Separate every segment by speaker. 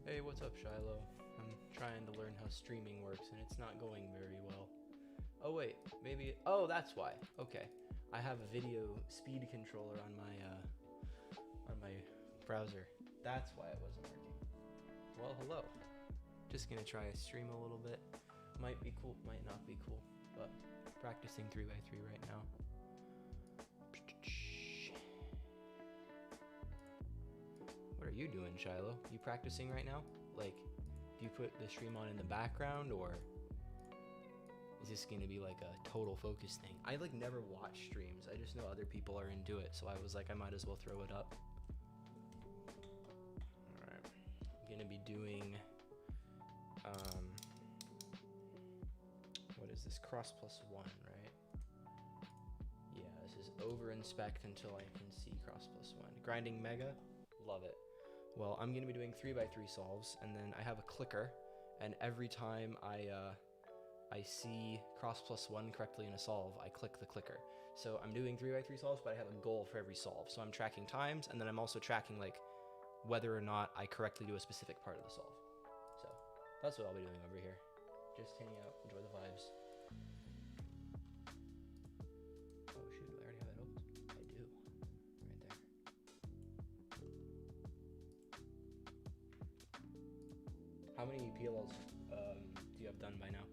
Speaker 1: Hey, what's up, Shiloh? I'm trying to learn how streaming works and it's not going very well. Oh wait, maybe, oh, that's why. Okay. I have a video speed controller on my browser. That's why it wasn't working. Well, hello. Just gonna try a stream a little bit. Might be cool, might not be cool, but practicing 3x3 right now. What are you doing, Shiloh? You practicing right now? Like, do you put the stream on in the background, or is this gonna be like a total focus thing? I like never watch streams. I just know other people are into it, so I was like, I might as well throw it up. All right, I'm gonna be doing, what is this? Cross plus one, right? Yeah, this is over inspect until I can see cross plus one. Grinding mega, love it. Well, I'm gonna be doing 3x3 solves, and then I have a clicker, and every time I see cross plus one correctly in a solve, I click the clicker. So I'm doing 3x3 solves, but I have a goal for every solve. So I'm tracking times, and then I'm also tracking like whether or not I correctly do a specific part of the solve. So that's what I'll be doing over here. Just hanging out, enjoy the vibes. Oh shoot, do I already have that open? I do, right there. How many PLLs do you have done by now?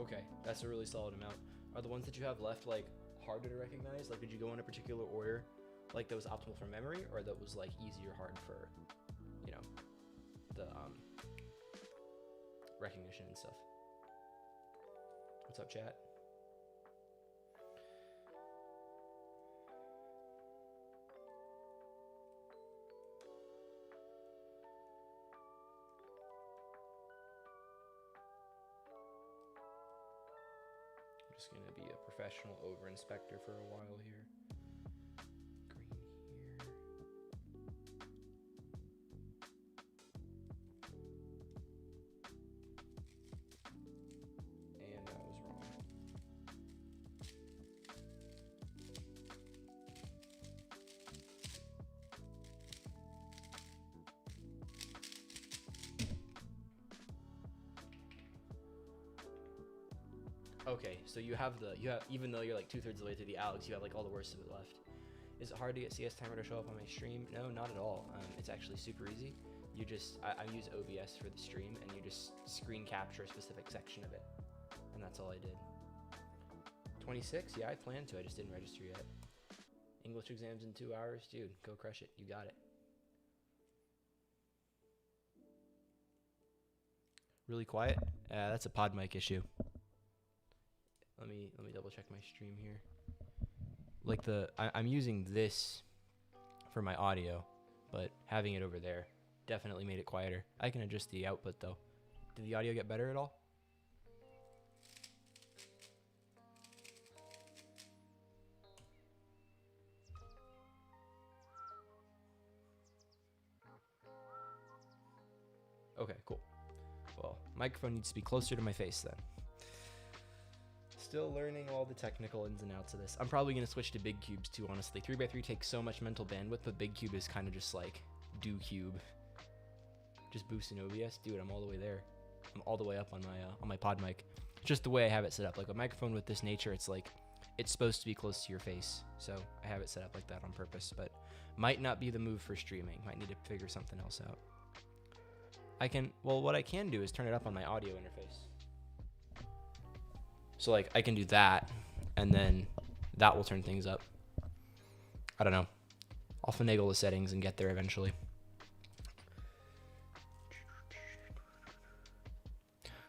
Speaker 1: Okay, that's a really solid amount. Are the ones that you have left like harder to recognize? Like, did you go in a particular order, like that was optimal for memory, or that was like easy or hard for, you know, the recognition and stuff? What's up, chat? I'm just gonna be a professional over inspector for a while here. Green here. And I was wrong. Okay, so you have even though you're like 2/3 of the way through the Alex, you have like all the worst of it left. Is it hard to get CS timer to show up on my stream? No, not at all. It's actually super easy. You just, I use OBS for the stream, and you just screen capture a specific section of it, and that's all I did. 26? Yeah, I plan to. I just didn't register yet. English exams in 2 hours, dude. Go crush it. You got it. Really quiet? That's a pod mic issue. Let me double check my stream here. Like I'm using this for my audio, but having it over there definitely made it quieter. I can adjust the output though. Did the audio get better at all? Okay, cool. Well, microphone needs to be closer to my face then. Still learning all the technical ins and outs of this. I'm probably going to switch to big cubes too, honestly. 3x3 takes so much mental bandwidth, but big cube is kind of just like do cube. Just boosting OBS. Dude, I'm all the way there. I'm all the way up on my pod mic. Just the way I have it set up. Like a microphone with this nature, it's like, it's supposed to be close to your face. So I have it set up like that on purpose, but might not be the move for streaming. Might need to figure something else out. What I can do is turn it up on my audio interface. So like I can do that, and then that will turn things up. I don't know. I'll finagle the settings and get there eventually.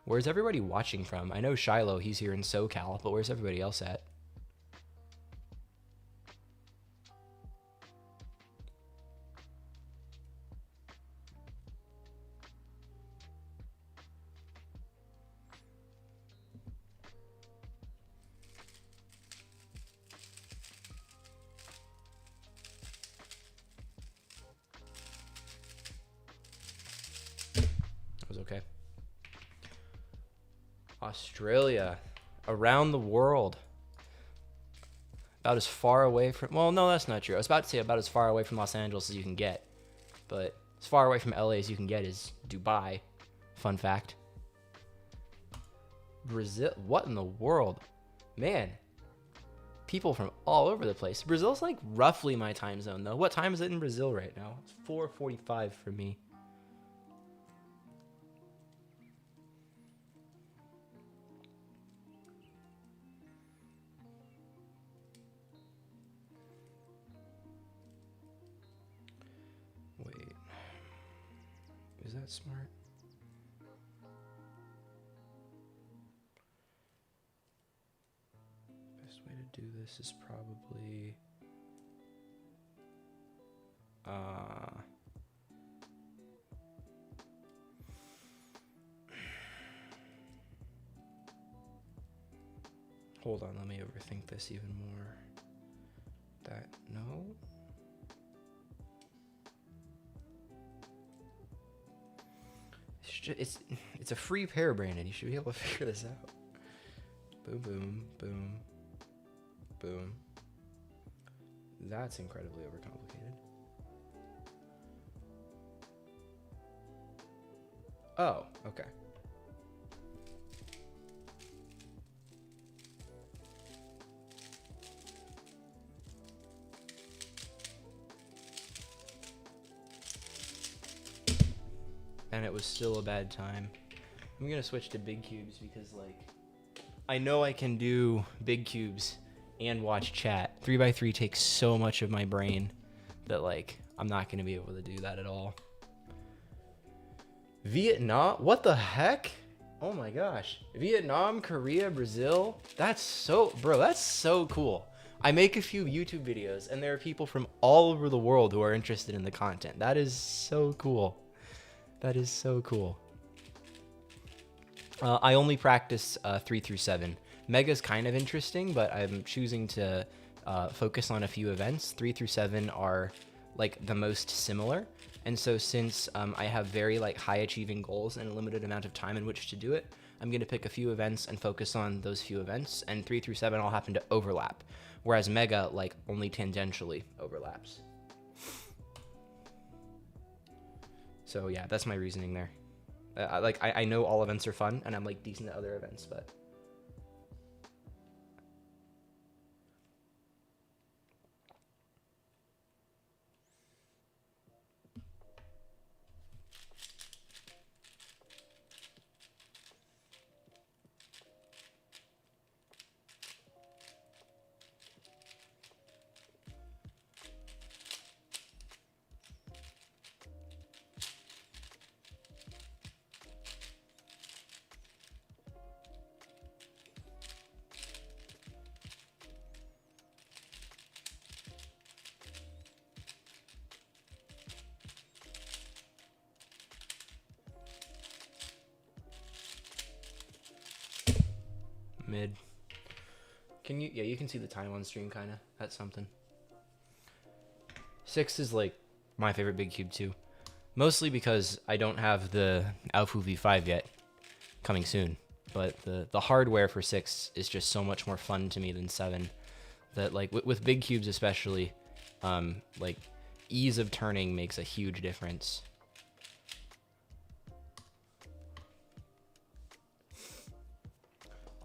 Speaker 1: Where's everybody watching from? I know Shiloh, he's here in SoCal, but where's everybody else at? Australia. Around the world. About as far away from... Well, no, that's not true. I was about to say about as far away from Los Angeles as you can get. But as far away from LA as you can get is Dubai. Fun fact. Brazil. What in the world? Man. People from all over the place. Brazil's like roughly my time zone, though. What time is it in Brazil right now? It's 4:45 for me. Wait. Is that smart? Best way to do this is probably... Hold on, let me overthink this even more. No? It's a free pair, Brandon. You should be able to figure this out. Boom, boom, boom, boom. That's incredibly overcomplicated. Oh, okay. And it was still a bad time. I'm gonna switch to big cubes because, like, I know I can do big cubes and watch chat. 3x3 takes so much of my brain that, like, I'm not gonna be able to do that at all. Vietnam? What the heck? Oh my gosh. Vietnam, Korea, Brazil? That's so, bro, that's so cool. I make a few YouTube videos and there are people from all over the world who are interested in the content. That is so cool. That is so cool. I only practice 3 through 7. Mega's kind of interesting, but I'm choosing to focus on a few events. 3 through 7 are like the most similar. And so since I have very like high achieving goals and a limited amount of time in which to do it, I'm going to pick a few events and focus on those few events. And 3 through 7 all happen to overlap. Whereas Mega like only tangentially overlaps. So yeah, that's my reasoning there. I know all events are fun, and I'm like decent at other events, but... Mid. Can you... Yeah, you can see the time on stream, kind of. That's something. 6 is, like, my favorite big cube, too. Mostly because I don't have the Alfu V5 yet. Coming soon. But the hardware for 6 is just so much more fun to me than 7. That, like, with big cubes especially, like, ease of turning makes a huge difference.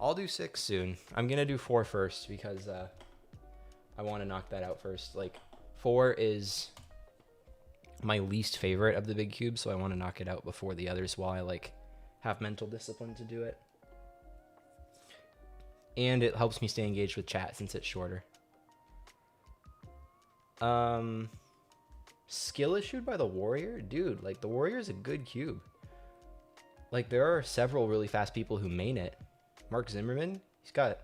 Speaker 1: I'll do 6 soon. I'm gonna do 4 first because I want to knock that out first. Like, 4 is my least favorite of the big cubes, so I want to knock it out before the others while I like have mental discipline to do it. And it helps me stay engaged with chat since it's shorter. Skill issued by the Warrior? Dude, like, the Warrior is a good cube. Like, there are several really fast people who main it. Mark Zimmerman, he's got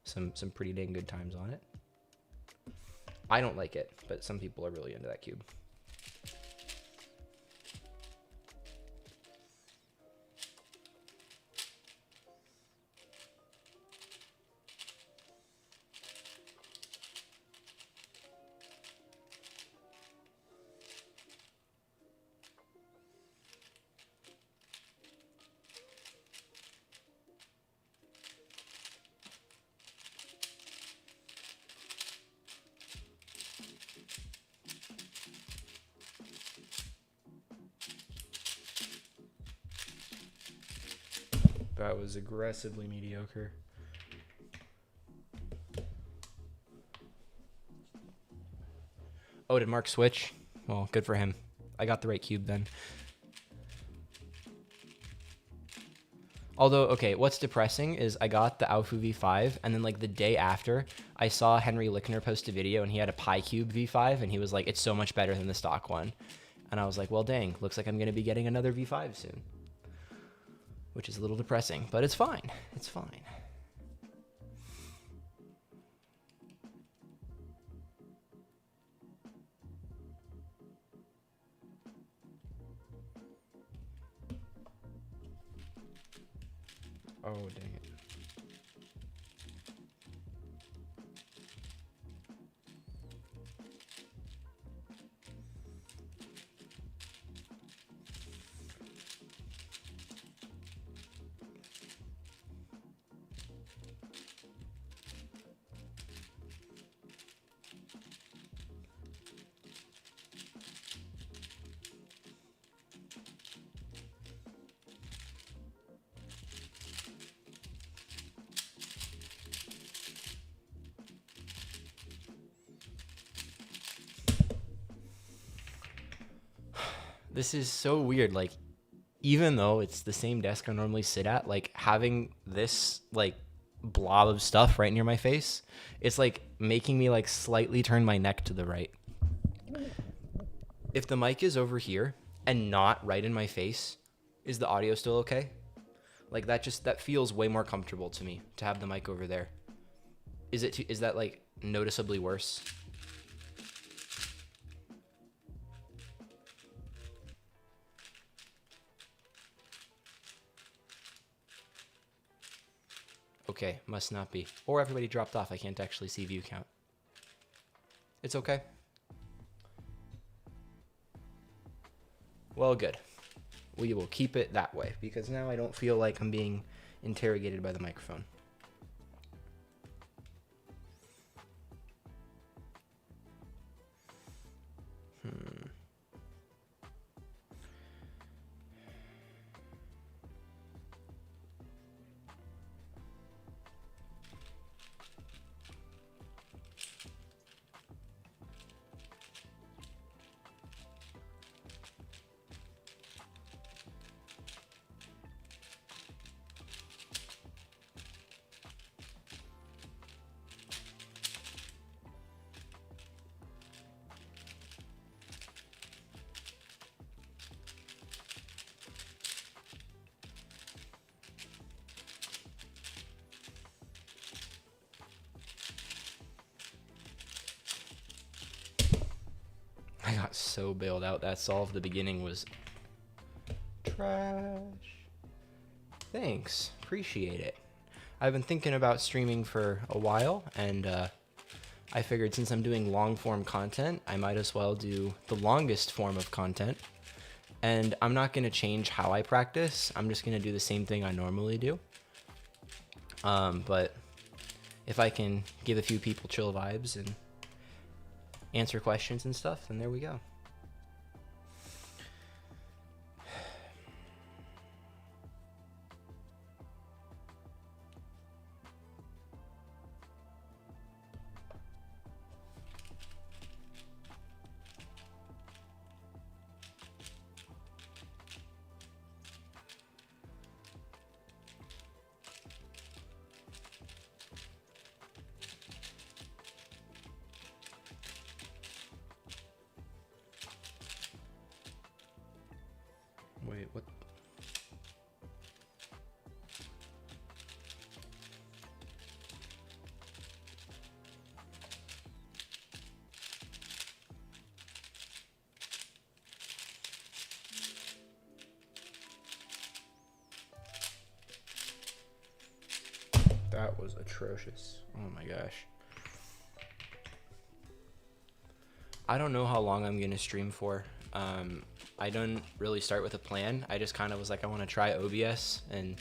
Speaker 1: some pretty dang good times on it. I don't like it, but some people are really into that cube. That was aggressively mediocre. Oh, did Mark switch? Well, good for him. I got the right cube then. Although, okay, what's depressing is I got the Aufu V5, and then like the day after, I saw Henry Lickner post a video, and he had a PyCube V5, and he was like, it's so much better than the stock one. And I was like, well, dang, looks like I'm going to be getting another V5 soon. Which is a little depressing, but it's fine. It's fine. Oh, dang it. This is so weird. Like, even though it's the same desk I normally sit at, like having this like blob of stuff right near my face, it's like making me like slightly turn my neck to the right. If the mic is over here and not right in my face, is the audio still okay? Like that feels way more comfortable to me to have the mic over there. Is that like noticeably worse? Okay, must not be. Or everybody dropped off. I can't actually see view count. It's okay. Well, good. We will keep it that way because now I don't feel like I'm being interrogated by the microphone. I got so bailed out that solve. The beginning was trash. Thanks. Appreciate it. I've been thinking about streaming for a while, and I figured since I'm doing long form content, I might as well do the longest form of content. And I'm not going to change how I practice. I'm just going to do the same thing I normally do. But if I can give a few people chill vibes and answer questions and stuff, then there we go. Wait, what? That was atrocious. Oh my gosh. I don't know how long I'm gonna stream for. I don't really start with a plan. I just kind of was like, I want to try OBS and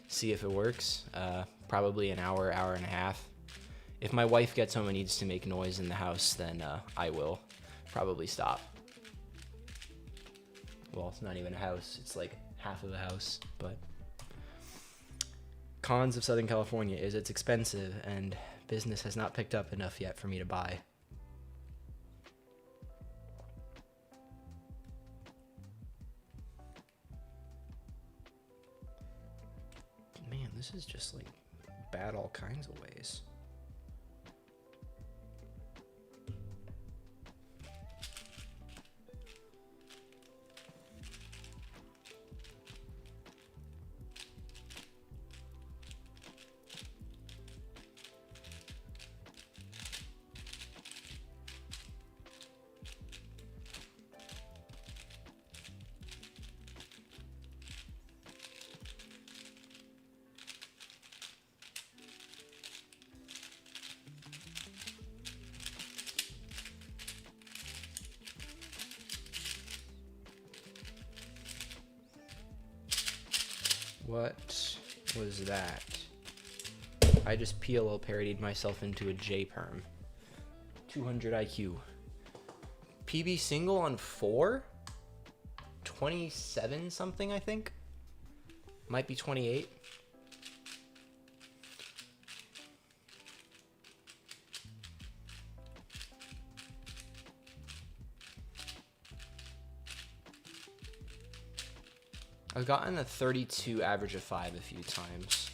Speaker 1: see if it works. Probably an hour, hour and a half. If my wife gets home and needs to make noise in the house, then I will probably stop. Well, it's not even a house. It's like half of a house, but Cons of Southern California is it's expensive and business has not picked up enough yet for me to buy. Man, this is just like bad all kinds of ways. What was that? I just PLL parodied myself into a J-perm. 200 IQ. PB single on 4? 27 something, I think? Might be 28. I've gotten a 32 average of 5 a few times.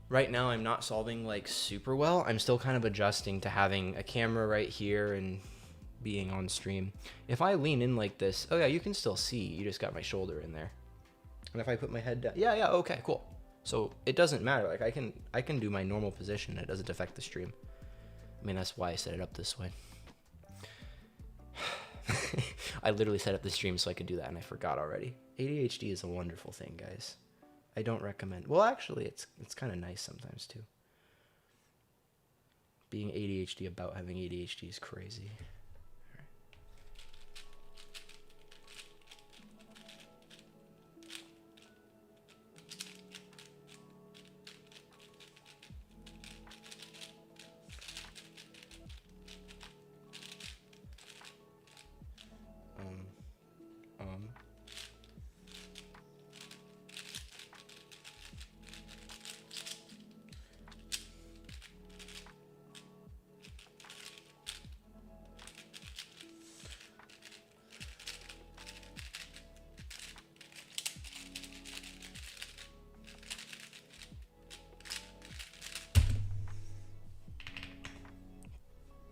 Speaker 1: Right now I'm not solving like super well. I'm still kind of adjusting to having a camera right here and being on stream. If I lean in like this, oh yeah, you can still see. You just got my shoulder in there. And if I put my head down, yeah, okay, cool. So it doesn't matter. Like I can do my normal position. It doesn't affect the stream. I mean, that's why I set it up this way. I literally set up the stream so I could do that and I forgot already. ADHD is a wonderful thing, guys. I don't recommend. Well, actually, it's kind of nice sometimes too. Being ADHD about having ADHD is crazy.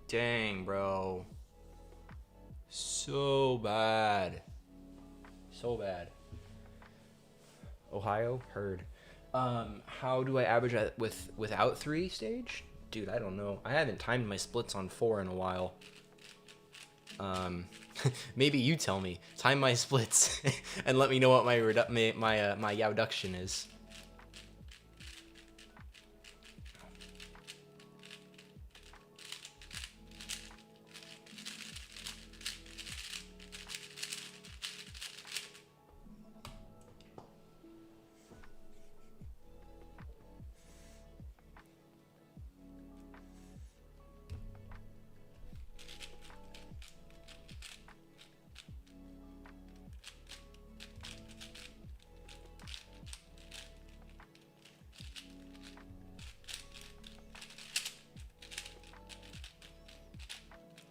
Speaker 1: Dang, bro. So bad. So bad. Ohio? Heard. How do I average at without 3 stage? Dude, I don't know. I haven't timed my splits on 4 in a while. Maybe you tell me. Time my splits and let me know what my yowduction is.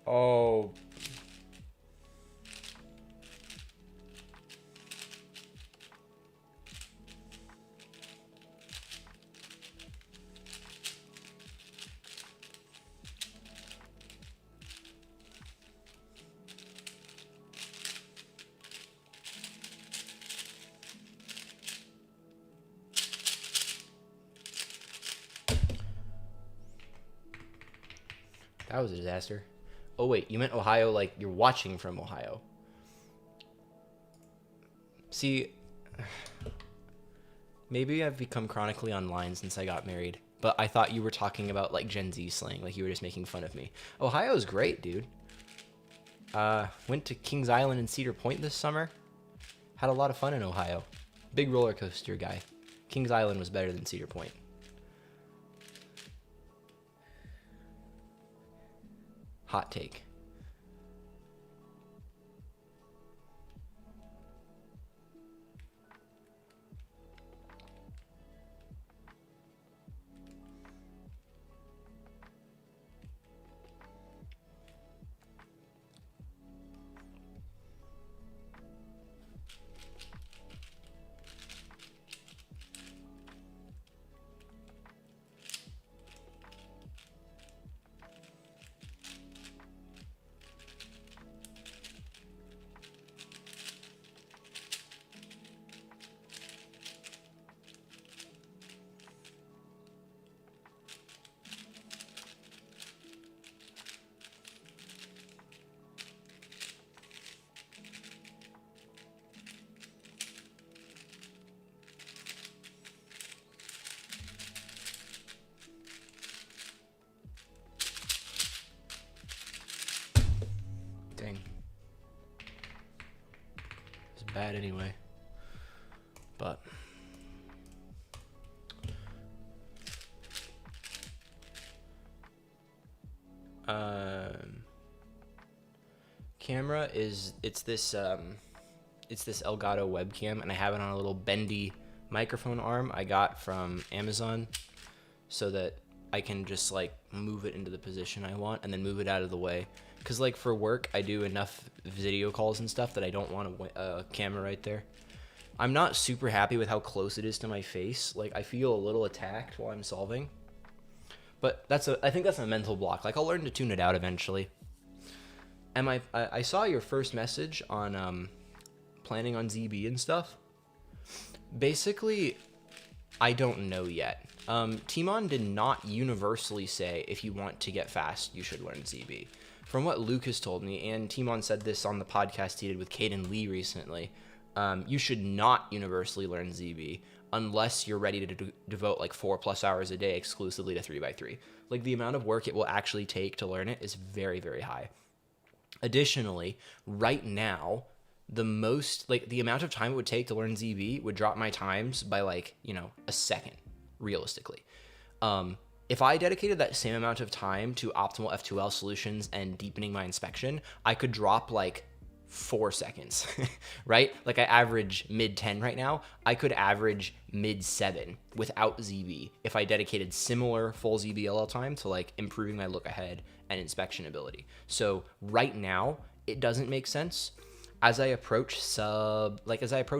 Speaker 1: Oh. That was a disaster. Oh wait, you meant Ohio like you're watching from Ohio. See, maybe I've become chronically online since I got married, but I thought you were talking about like Gen Z slang, like you were just making fun of me. Ohio's great, dude. Went to Kings Island and Cedar Point this summer. Had a lot of fun in Ohio. Big roller coaster guy. Kings Island was better than Cedar Point. Hot take. bad anyway. But camera is it's this Elgato webcam, and I have it on a little bendy microphone arm I got from Amazon, so that I can just like move it into the position I want and then move it out of the way. Cause like for work, I do enough video calls and stuff that I don't want a camera right there. I'm not super happy with how close it is to my face. Like I feel a little attacked while I'm solving, but I think that's a mental block. Like I'll learn to tune it out eventually. And I saw your first message on planning on ZB and stuff. Basically, I don't know yet. Timon did not universally say if you want to get fast, you should learn ZB. From what Luke has told me, and Timon said this on the podcast he did with Caden Lee recently, you should not universally learn ZB unless you're ready to devote like 4+ hours a day exclusively to 3x3. Like the amount of work it will actually take to learn it is very, very high. Additionally, right now, the amount of time it would take to learn ZB would drop my times by like, a second, realistically. If I dedicated that same amount of time to optimal F2L solutions and deepening my inspection, I could drop like 4 seconds, right? Like I average mid 10 right now. I could average mid 7 without ZB if I dedicated similar full ZB LL time to like improving my look ahead and inspection ability. So right now, it doesn't make sense. As I approach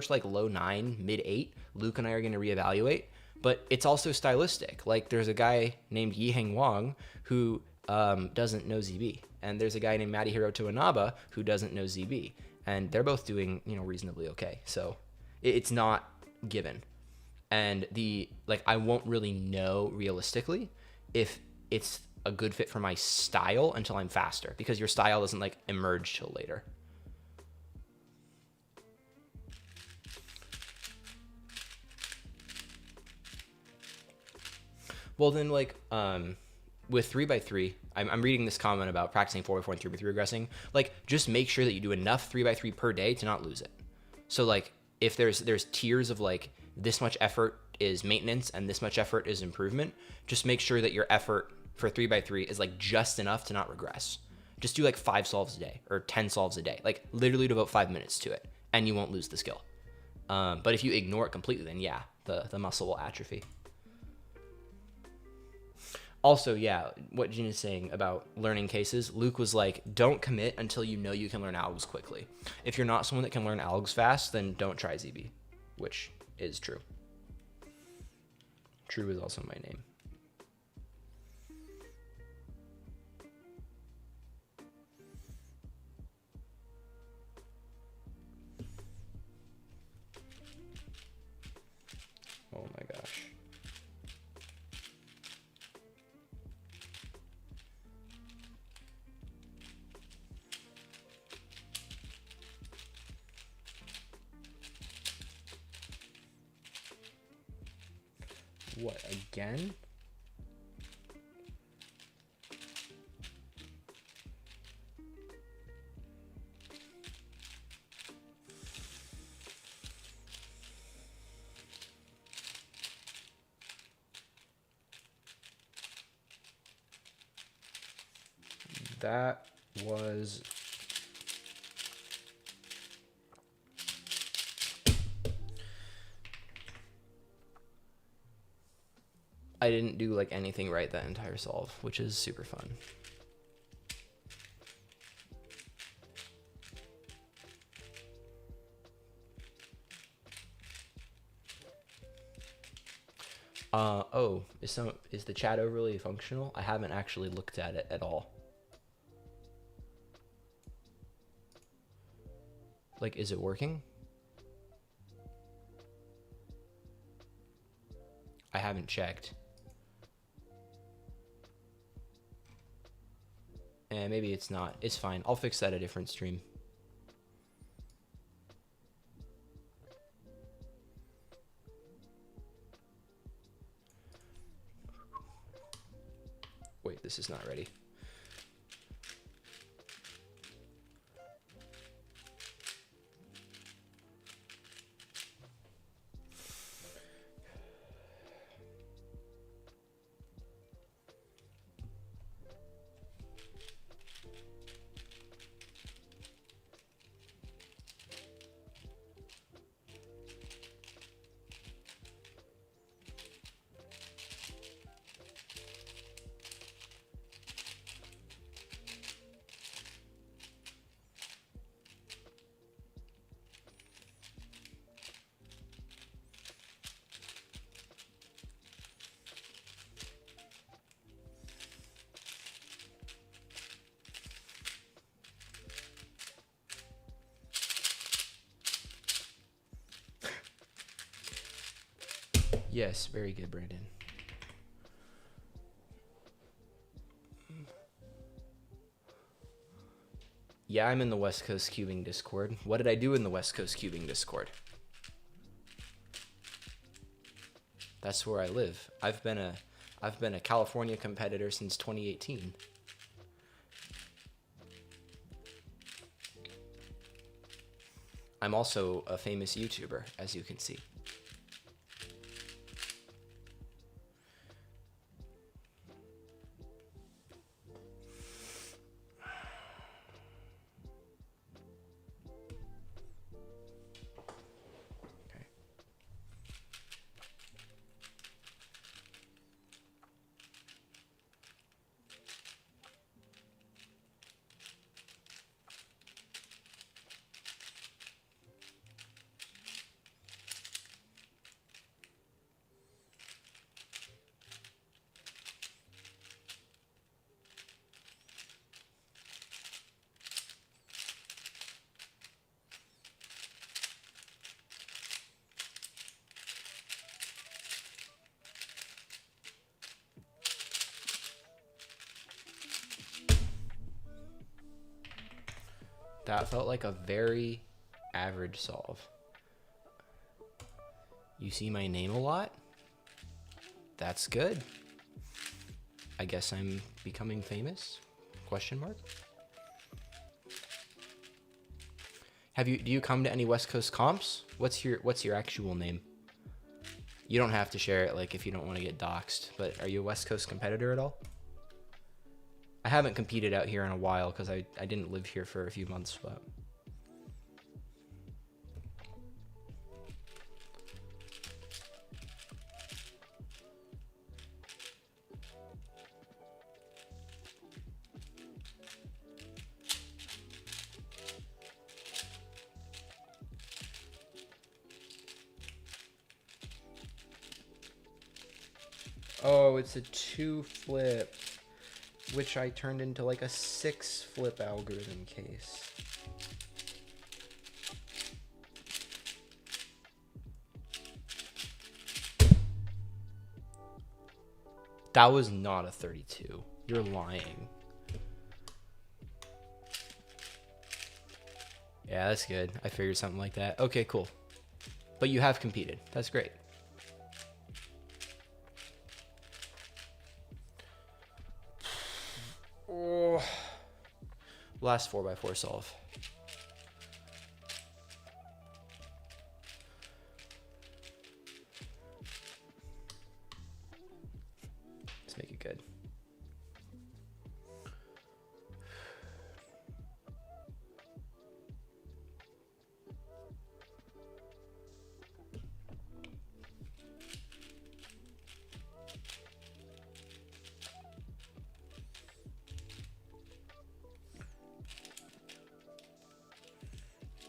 Speaker 1: like low 9, mid 8, Luke and I are going to reevaluate. But it's also stylistic. Like there's a guy named Yiheng Wang who doesn't know ZB, and there's a guy named Madihiro Toinaba who doesn't know ZB, and they're both doing reasonably okay. So it's not given, and I won't really know realistically if it's a good fit for my style until I'm faster, because your style doesn't like emerge till later. Well, then, with 3x3, I'm reading this comment about practicing 4x4 and 3x3 regressing. Like, just make sure that you do enough 3x3 per day to not lose it. So, like, if there's tiers of, like, this much effort is maintenance and this much effort is improvement, just make sure that your effort for 3x3 is, like, just enough to not regress. Just do, like, 5 solves a day or 10 solves a day. Like, literally devote 5 minutes to it, and you won't lose the skill. But if you ignore it completely, then, yeah, the muscle will atrophy. Also, yeah, what Gene is saying about learning cases, Luke was like, don't commit until you know you can learn algs quickly. If you're not someone that can learn algs fast, then don't try ZB, which is true. True is also my name. Oh my gosh. What, again? That was... I didn't do like anything right that entire solve, which is super fun. Oh, is the chat overlay functional? I haven't actually looked at it at all. Like, is it working? I haven't checked. And maybe it's not. It's fine. I'll fix that a different stream. Wait, this is not ready. Yes, very good, Brandon. Yeah, I'm in the West Coast Cubing Discord. What did I do in the West Coast Cubing Discord? That's where I live. I've been a California competitor since 2018. I'm also a famous YouTuber, as you can see. That felt like a very average solve. You see my name a lot? That's good. I guess I'm becoming famous? Question mark? Do you come to any West Coast comps? What's your actual name? You don't have to share it, like, if you don't want to get doxxed, but are you a West Coast competitor at all? I haven't competed out here in a while because I didn't live here for a few months, but... Oh, it's a 2 flip, which I turned into like a 6 flip algorithm case. That was not a 32. You're lying. Yeah, that's good. I figured something like that. Okay, cool. But you have competed. That's great. Oh. Last 4x4 solve. Let's make it good.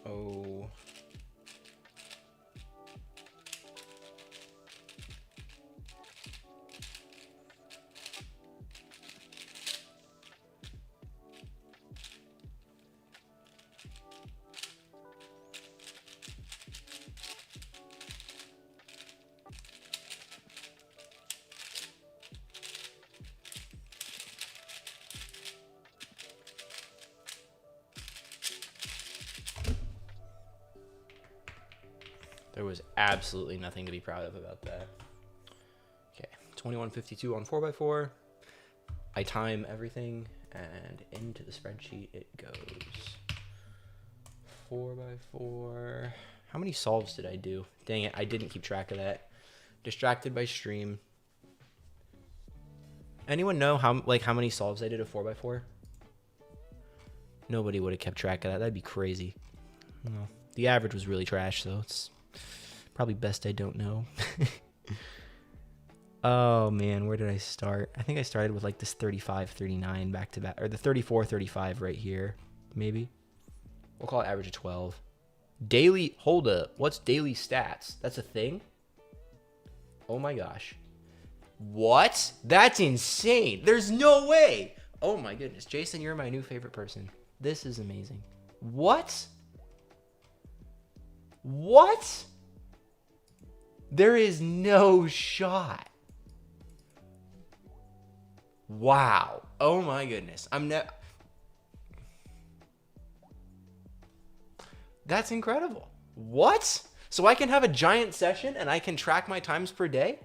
Speaker 1: Oh. There was absolutely nothing to be proud of about that. Okay, 2152 on 4x4. I time everything, and into the spreadsheet it goes. 4x4. How many solves did I do? Dang it, I didn't keep track of that. Distracted by stream. Anyone know how many solves I did of 4x4? Nobody would have kept track of that. That'd be crazy. No. The average was really trash, so it's probably best I don't know. Oh man, where did I start? I think I started with like this 35, 39 back to back, or the 34, 35 right here, maybe. We'll call it average of 12. Daily, hold up. What's daily stats? That's a thing? Oh my gosh. What? That's insane. There's no way. Oh my goodness. Jason, you're my new favorite person. This is amazing. What? What? There is no shot. Wow. Oh my goodness. That's incredible. What? So I can have a giant session and I can track my times per day?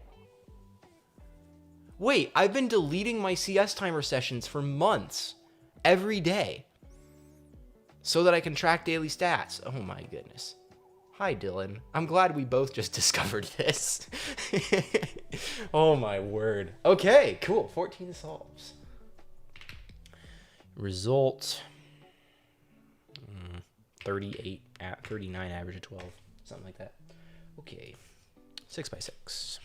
Speaker 1: Wait, I've been deleting my CS timer sessions for months, every day, so that I can track daily stats. Oh my goodness. Hi, Dylan. I'm glad we both just discovered this. Oh my word. Okay, cool. 14 solves. Result 38, 39, average of 12, something like that. Okay, 6 by 6.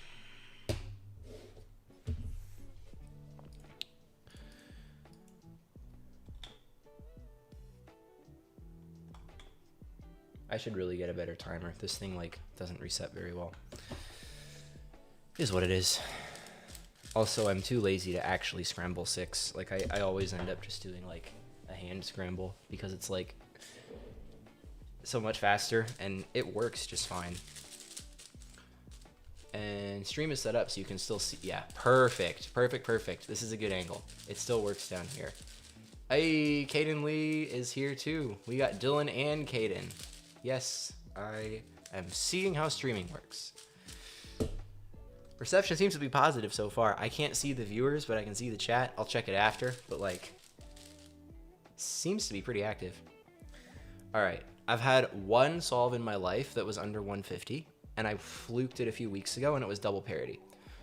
Speaker 1: I should really get a better timer. This thing like doesn't reset very well. It is what it is. Also, I'm too lazy to actually scramble 6. Like I always end up just doing like a hand scramble because it's like so much faster and it works just fine. And stream is set up so you can still see. Yeah, perfect. This is a good angle. It still works down here. Hey, Caden Lee is here too. We got Dylan and Caden. Yes, I am seeing how streaming works. Reception seems to be positive so far. I can't see the viewers, but I can see the chat. I'll check it after, but like, seems to be pretty active. All right, I've had one solve in my life that was under 150, and I fluked it a few weeks ago, and it was double parity.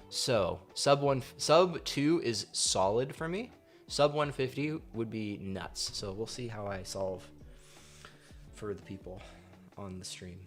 Speaker 1: So sub 2 is solid for me. Sub 150 would be nuts. So we'll see how I solve for the people on the stream.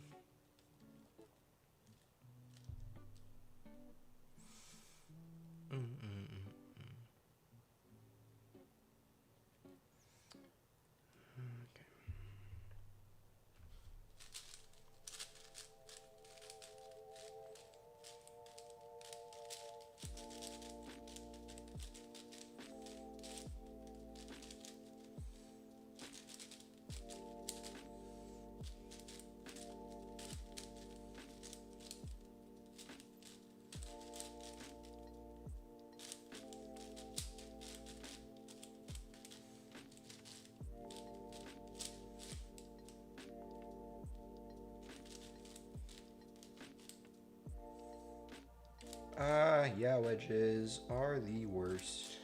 Speaker 1: Yeah, wedges are the worst.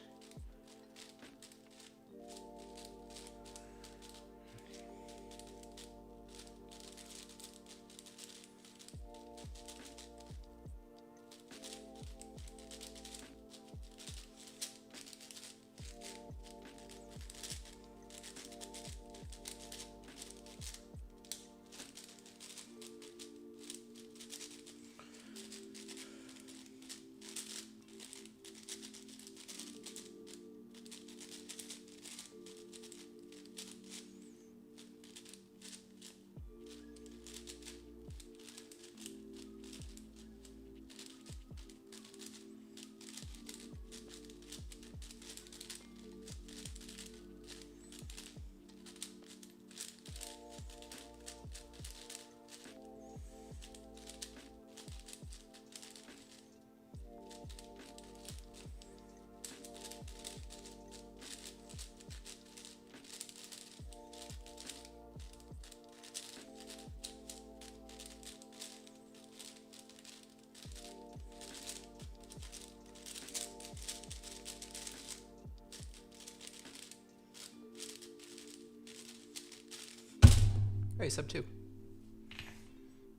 Speaker 1: Hey, sub 2.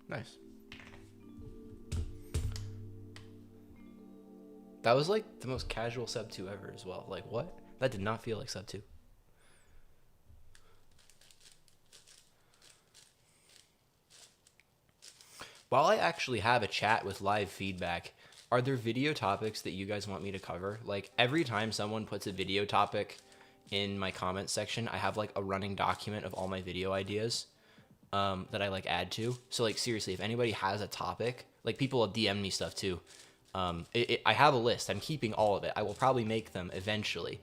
Speaker 1: Nice. That was like the most casual sub 2 ever as well. Like, what? That did not feel like sub 2. While I actually have a chat with live feedback, are there video topics that you guys want me to cover? Like, every time someone puts a video topic in my comments section, I have like a running document of all my video ideas that I like add to. So like, seriously, if anybody has a topic, like people will DM me stuff too. I have a list. I'm keeping all of it. I will probably make them eventually.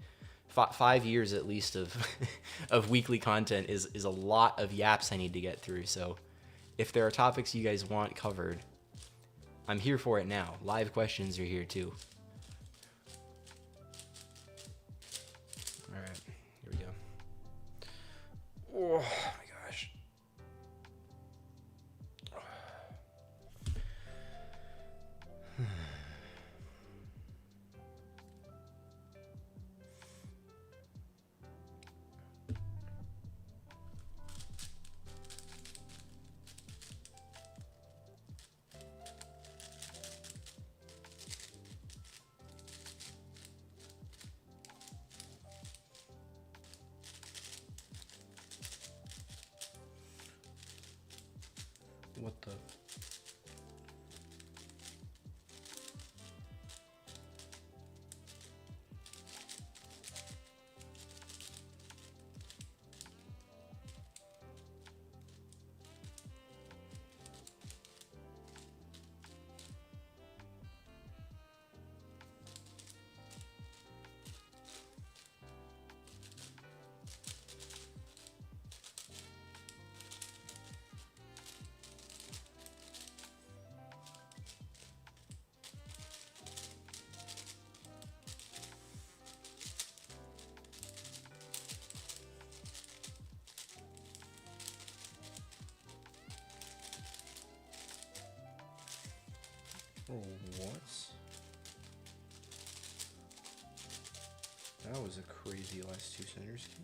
Speaker 1: 5 years at least of of weekly content is a lot of yaps I need to get through. So if there are topics you guys want covered, I'm here for it now. Live questions are here too. All right, here we go. Oh my gosh. What the? Oh, what? That was a crazy last two centers case.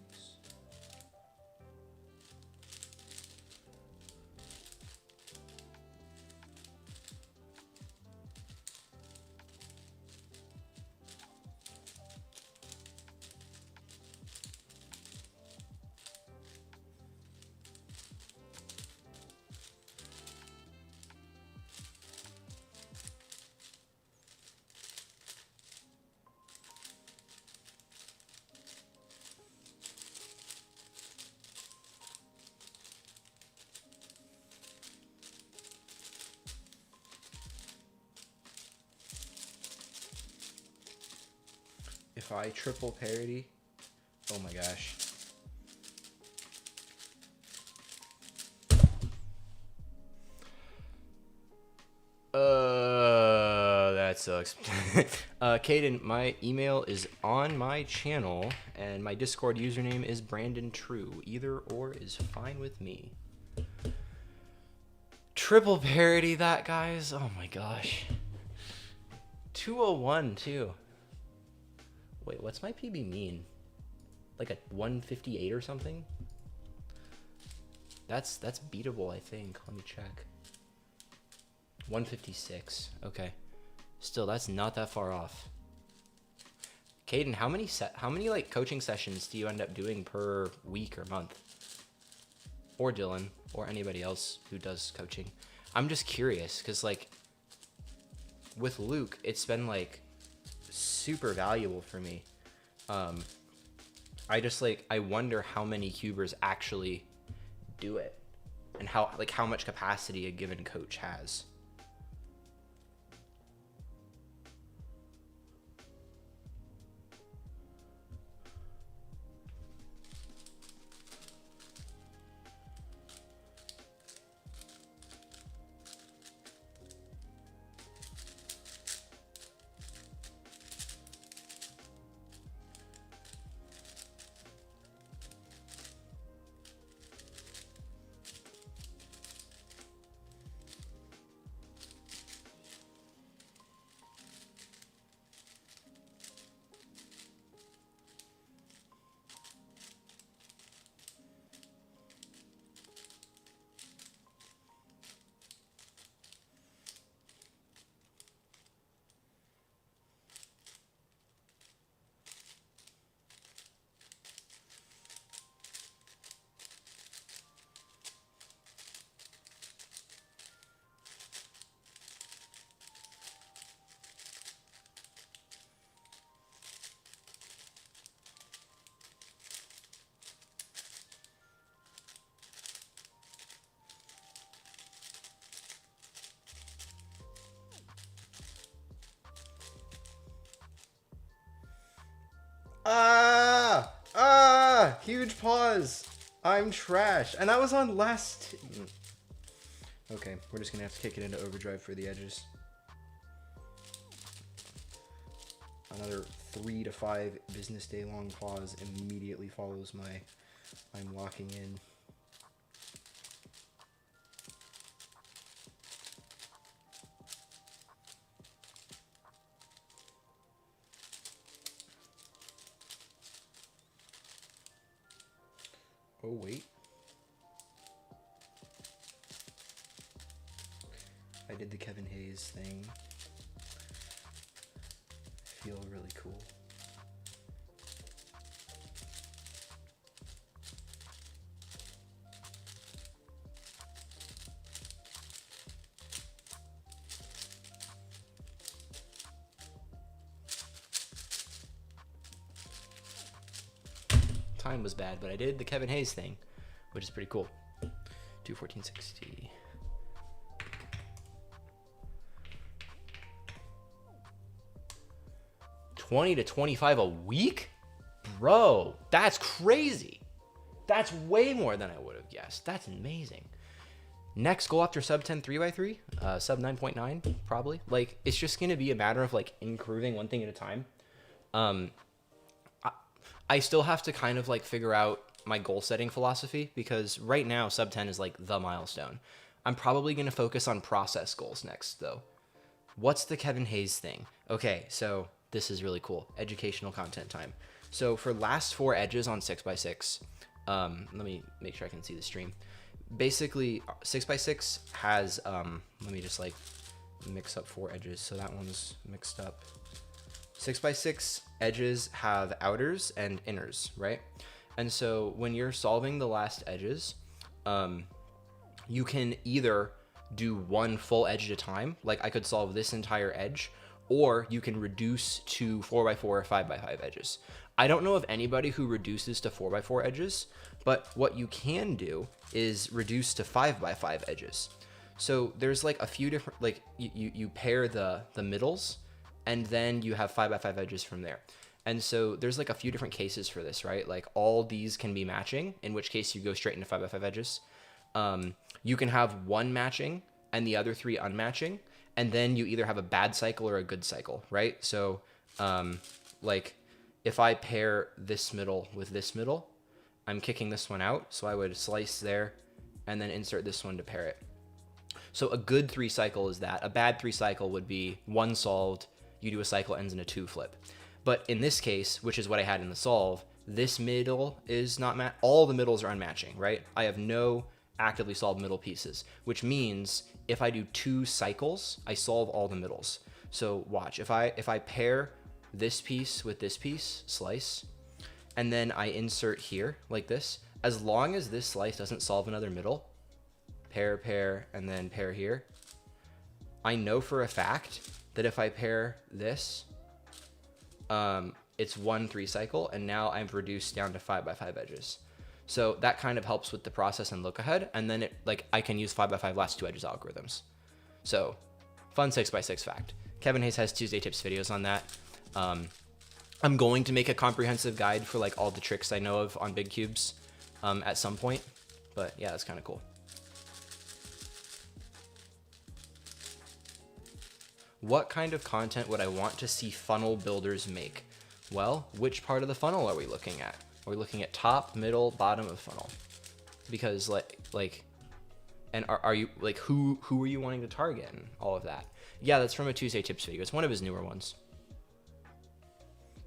Speaker 1: If I triple parity, oh my gosh. That sucks. Caden, my email is on my channel, and my Discord username is Brandon True. Either or is fine with me. Triple parity that, guys. Oh my gosh. 201 too. Wait, what's my PB mean? Like a 158 or something? That's beatable, I think. Let me check. 156. Okay. Still, that's not that far off. Caden, how many like coaching sessions do you end up doing per week or month? Or Dylan, or anybody else who does coaching? I'm just curious, because like with Luke, it's been like super valuable for me. I wonder how many cubers actually do it, and how much capacity a given coach has. Huge pause. I'm trash. And that was on last... Okay, we're just gonna have to kick it into overdrive for the edges. another 3 to 5 business day long pause immediately follows my I'm locking in. Oh, wait. I did the Kevin Hayes thing. Feel really cool. Time was bad, but I did the Kevin Hayes thing, which is pretty cool. 21460. $20 to $25 a week? Bro, that's crazy. That's way more than I would have guessed. That's amazing. Next goal after sub 10 3x3, sub 9.9 probably. Like, it's just going to be a matter of like improving one thing at a time. I still have to kind of like figure out my goal setting philosophy, because right now sub 10 is like the milestone. I'm probably going to focus on process goals next though. What's the Kevin Hayes thing? Okay, so this is really cool. Educational content time. So for last 4 edges on 6x6, let me make sure I can see the stream. Basically 6x6 has, let me just like mix up 4 edges. So that one's mixed up. 6x6 edges have outers and inners, right? And so when you're solving the last edges, you can either do one full edge at a time, like I could solve this entire edge, or you can reduce to 4x4 or 5x5 edges. I don't know of anybody who reduces to 4x4 edges, but what you can do is reduce to 5x5 edges. So there's like a few different, like you pair the middles, and then you have 5x5 edges from there. And so there's like a few different cases for this, right? Like all these can be matching, in which case you go straight into 5x5 edges. You can have one matching and the other 3 unmatching, and then you either have a bad cycle or a good cycle, right? So like if I pair this middle with this middle, I'm kicking this one out. So I would slice there and then insert this one to pair it. So a good 3 cycle is that. A bad 3 cycle would be 1 solved, you do a cycle, ends in a 2 flip. But in this case, which is what I had in the solve, this middle is not all the middles are unmatching, right? I have no actively solved middle pieces, which means if I do 2 cycles, I solve all the middles. So watch, if I pair this piece with this piece, slice, and then I insert here like this, as long as this slice doesn't solve another middle, pair, and then pair here, I know for a fact that if I pair this, it's 1 3 cycle, and now I've reduced down to 5x5 edges. So that kind of helps with the process and look ahead, and then I can use 5x5 last 2 edges algorithms. So fun 6x6 fact. Kevin Hayes has Tuesday tips videos on that. I'm going to make a comprehensive guide for like all the tricks I know of on big cubes at some point, but yeah, that's kind of cool. What kind of content would I want to see funnel builders make? Well, which part of the funnel are we looking at? Are we looking at top, middle, bottom of funnel? Because and are you like who are you wanting to target and all of that? Yeah, that's from a Tuesday tips video. It's one of his newer ones.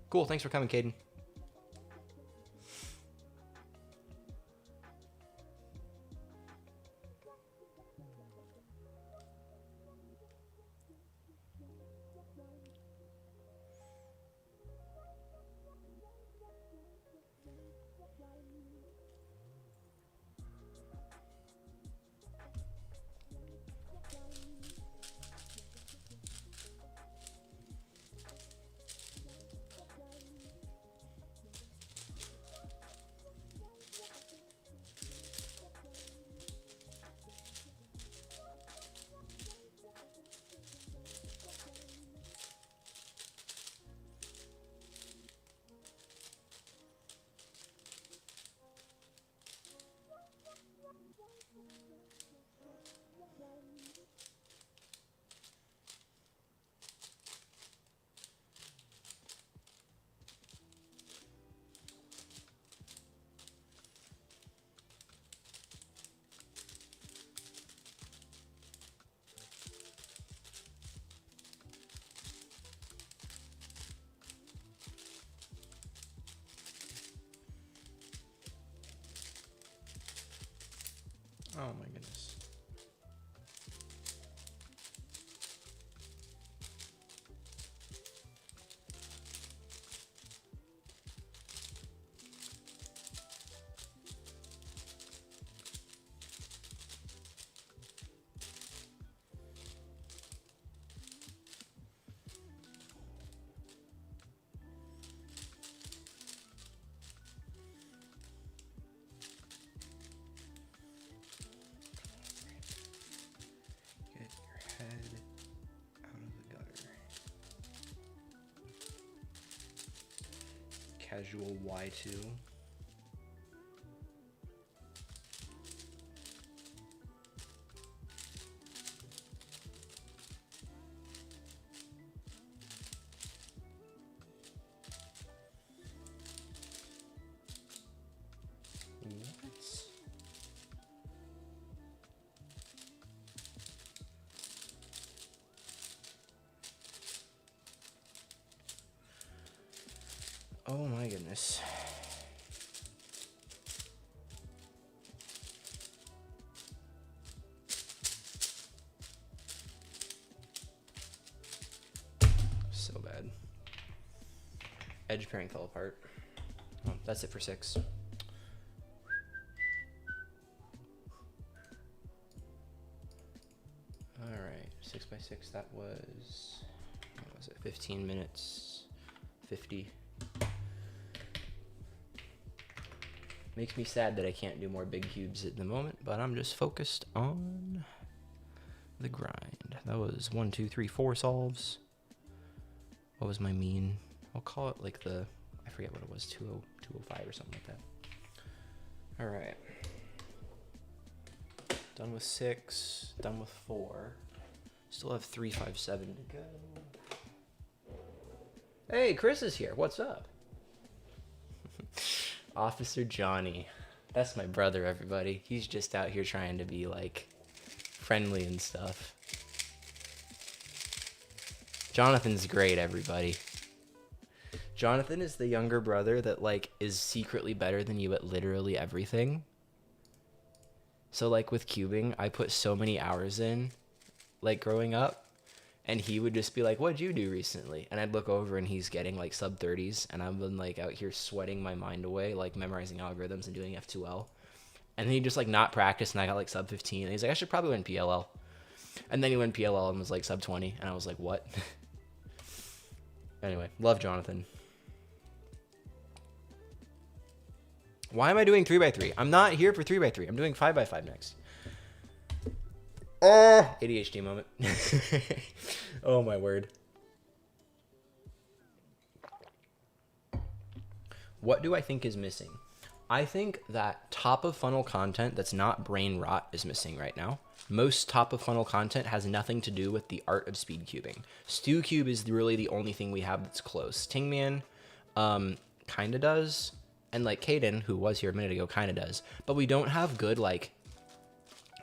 Speaker 1: Cool, thanks for coming, Caden. Oh my goodness. Get your head out of the gutter. Casual Y2. What? Oh my goodness. So bad. Edge pairing fell apart. Oh, that's it for 6. Alright, 6 by 6, that was, what was it, 15 minutes, 50. Makes me sad that I can't do more big cubes at the moment, but I'm just focused on the grind. That was 1, 2, 3, 4 solves. What was my mean? I'll call it like the, I forget what it was, 205 or something like that. All right. Done with 6, done with 4. Still have 3, 5, 7 to go. Hey, Chris is here. What's up? Officer Johnny. That's my brother, everybody. He's just out here trying to be like friendly and stuff. Jonathan's great, everybody. Jonathan is the younger brother that like is secretly better than you at literally everything. So like with cubing, I put so many hours in like growing up, and he would just be like, "What'd you do recently?" And I'd look over and he's getting like sub 30s, and I've been like out here sweating my mind away, like memorizing algorithms and doing F2L. And then he just like not practice, and I got like sub 15. And he's like, "I should probably win PLL." And then he went PLL and was like sub 20, and I was like, "What?" Anyway, love Jonathan. Why am I doing 3x3? I'm not here for 3x3. I'm doing 5x5 next. ADHD moment. Oh my word. What do I think is missing? I think that top of funnel content that's not brain rot is missing right now. Most top of funnel content has nothing to do with the art of speed cubing. Stew Cube is really the only thing we have that's close. Tingman kind of does. And like Caden, who was here a minute ago, kind of does. But we don't have good like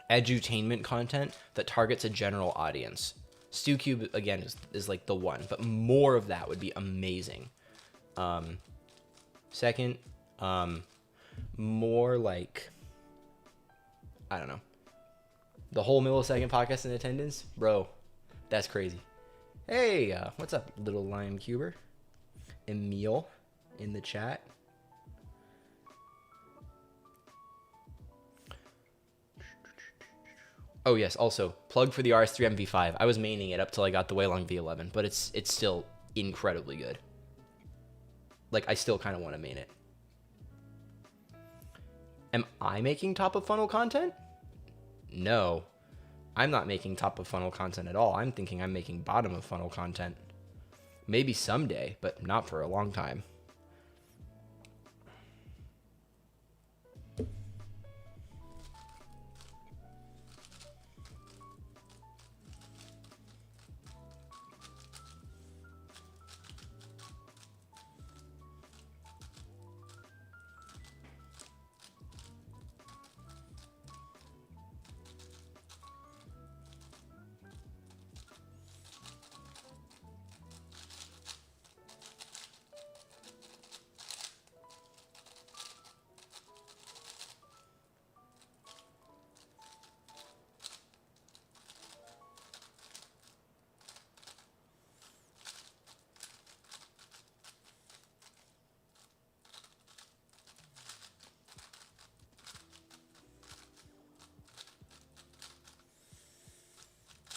Speaker 1: edutainment content that targets a general audience. Stew Cube, again, is like the one. But more of that would be amazing. Second, more like, I don't know. The whole millisecond podcast in attendance? Bro, that's crazy. Hey, what's up, little lime cuber? Emil in the chat. Oh yes, also, plug for the RS3 MV5. I was maining it up till I got the Weilong V11, but it's still incredibly good. Like, I still kind of want to main it. Am I making top of funnel content? No. I'm not making top of funnel content at all. I'm thinking I'm making bottom of funnel content. Maybe someday, but not for a long time.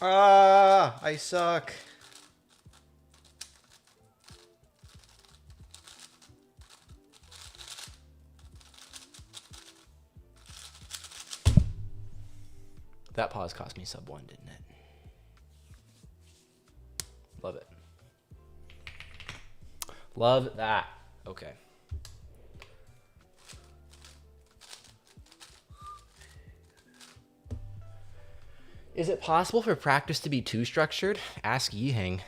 Speaker 1: Ah, I suck. That pause cost me sub 1, didn't it? Love it. Love that. Okay. Is it possible for practice to be too structured? Ask Yihang.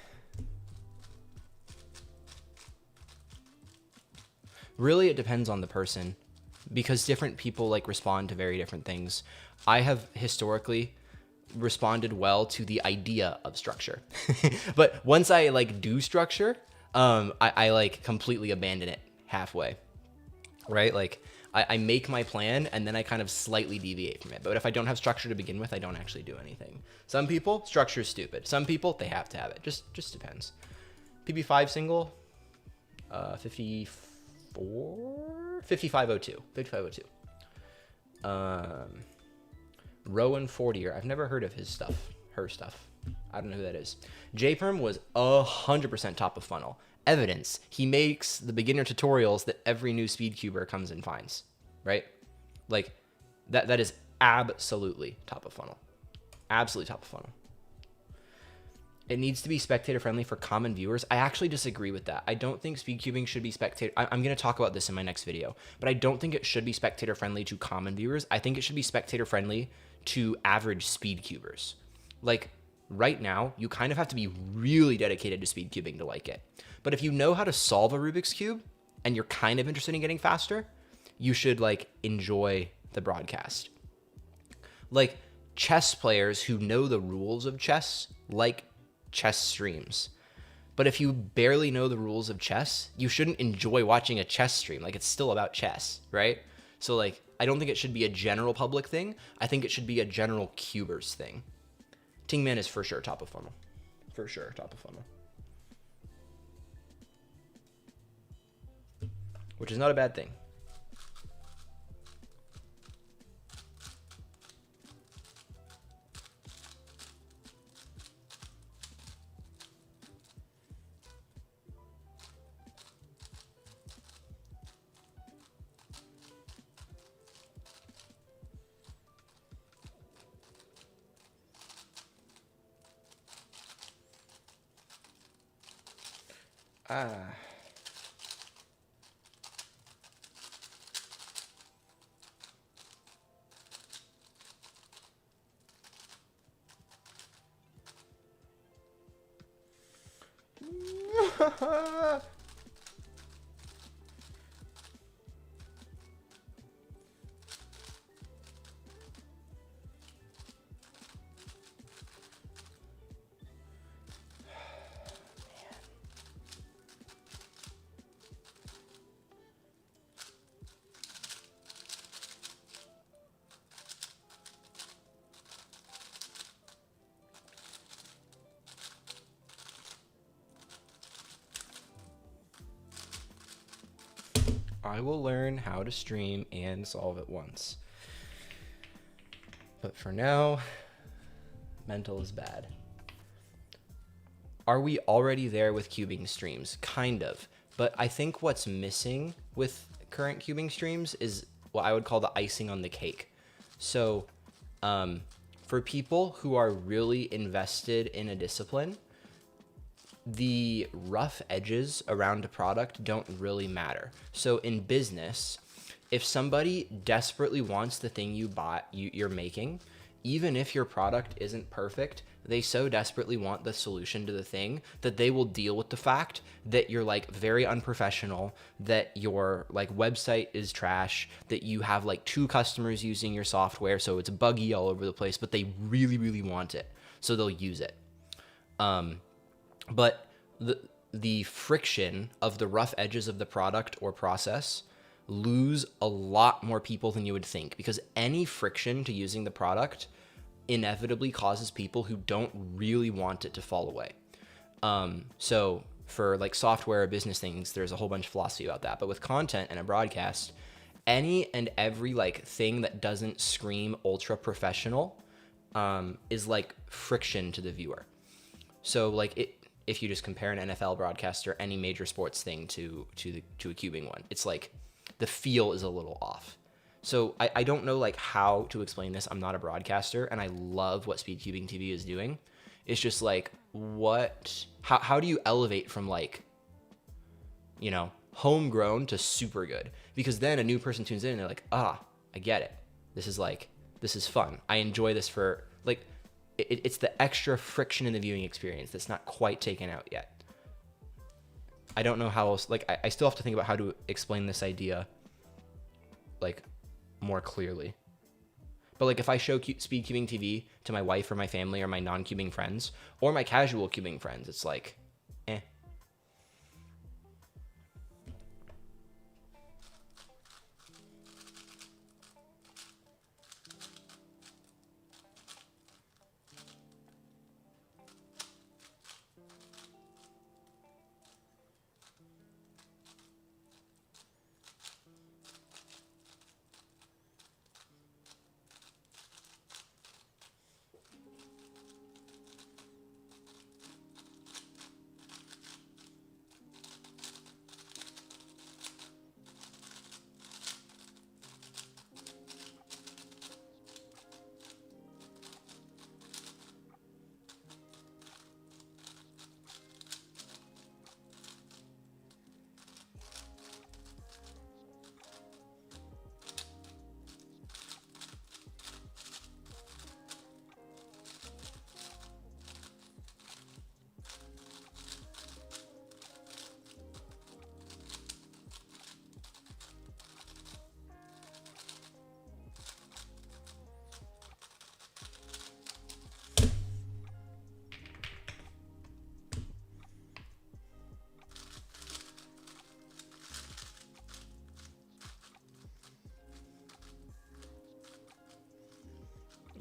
Speaker 1: Really, it depends on the person because different people like respond to very different things. I have historically responded well to the idea of structure. But once I like do structure, I like completely abandon it halfway, right? Like I make my plan and then I kind of slightly deviate from it. But if I don't have structure to begin with, I don't actually do anything. Some people, structure is stupid. Some people, they have to have it. Just depends. PB5 single, 5502. Rowan Fortier. I've never heard of his stuff. Her stuff. I don't know who that is. JPerm was 100% top of funnel. Evidence. He makes the beginner tutorials that every new speedcuber comes and finds. Right? Like, that is absolutely top of funnel. Absolutely top of funnel. It needs to be spectator friendly for common viewers. I actually disagree with that. I don't think speedcubing should be spectator. I'm going to talk about this in my next video, but I don't think it should be spectator friendly to common viewers. I think it should be spectator friendly to average speedcubers. Like right now, you kind of have to be really dedicated to speedcubing to like it. But if you know how to solve a Rubik's Cube and you're kind of interested in getting faster, you should like enjoy the broadcast. Like chess players who know the rules of chess like chess streams. But if you barely know the rules of chess, you shouldn't enjoy watching a chess stream. Like it's still about chess, right? So like I don't think it should be a general public thing. I think it should be a general cubers thing. Tingman is for sure top of funnel. For sure top of funnel. Which is not a bad thing. Ah. I will learn how to stream and solve it once. But for now, mental is bad. Are we already there with cubing streams? Kind of. But I think what's missing with current cubing streams is what I would call the icing on the cake. So for people who are really invested in a discipline, the rough edges around a product don't really matter. So in business, if somebody desperately wants the thing you're making, even if your product isn't perfect, they so desperately want the solution to the thing that they will deal with the fact that you're like very unprofessional, that your like website is trash, that you have like 2 customers using your software, so it's buggy all over the place, but they really, really want it, so they'll use it. But the friction of the rough edges of the product or process lose a lot more people than you would think, because any friction to using the product inevitably causes people who don't really want it to fall away. So for like software or business things, there's a whole bunch of philosophy about that. But with content and a broadcast, any and every like thing that doesn't scream ultra professional is like friction to the viewer. So like if you just compare an NFL broadcast or any major sports thing to a cubing one, it's like the feel is a little off. So I don't know like how to explain this. I'm not a broadcaster, and I love what Speed Cubing TV is doing. It's just like how do you elevate from like, you know, homegrown to super good? Because then a new person tunes in and they're like, I get it. This is fun. I enjoy this for like, it's the extra friction in the viewing experience that's not quite taken out yet. I don't know how else, like, I still have to think about how to explain this idea, like, more clearly. But, like, if I show Speed Cubing TV to my wife or my family or my non-cubing friends or my casual cubing friends, it's like, eh.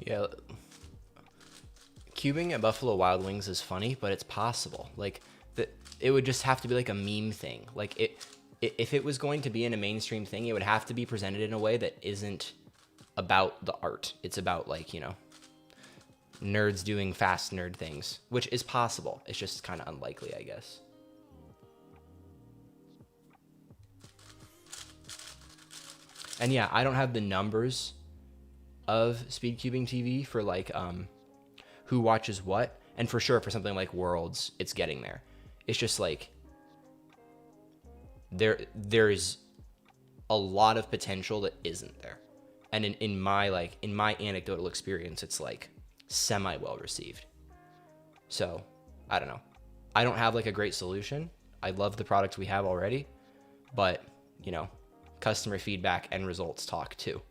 Speaker 1: Yeah, cubing at Buffalo Wild Wings is funny, but it's possible. Like, it would just have to be like a meme thing. Like, if it was going to be in a mainstream thing, it would have to be presented in a way that isn't about the art. It's about, like, you know, nerds doing fast nerd things, which is possible. It's just kind of unlikely, I guess. And yeah, I don't have the numbers of Speed Cubing TV for like who watches what, and for sure for something like Worlds, it's getting there. It's just like there's a lot of potential that isn't there. And in my anecdotal experience, it's like semi well received. So, I don't know. I don't have like a great solution. I love the product we have already, but, you know, customer feedback and results talk too,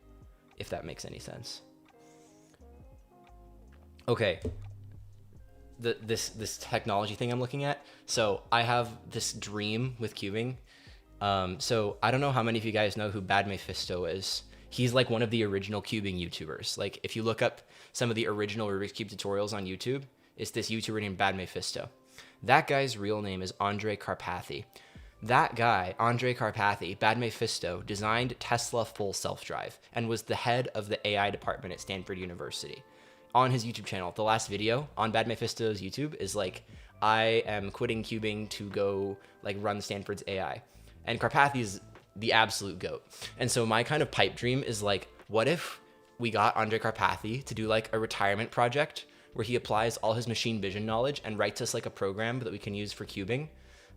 Speaker 1: if that makes any sense. Okay. This technology thing I'm looking at. So I have this dream with cubing. So I don't know how many of you guys know who Bad Mephisto is. He's like one of the original cubing YouTubers. Like if you look up some of the original Rubik's Cube tutorials on YouTube, it's this YouTuber named Bad Mephisto. That guy's real name is Andrej Karpathy. That guy, Andrej Karpathy, Bad Mephisto, designed Tesla Full Self-Drive and was the head of the AI department at Stanford University. On his YouTube channel, the last video on Bad Mephisto's YouTube is like, I am quitting cubing to go like run Stanford's AI. And Karpathy's the absolute GOAT. And so my kind of pipe dream is like, what if we got Andrej Karpathy to do like a retirement project where he applies all his machine vision knowledge and writes us like a program that we can use for cubing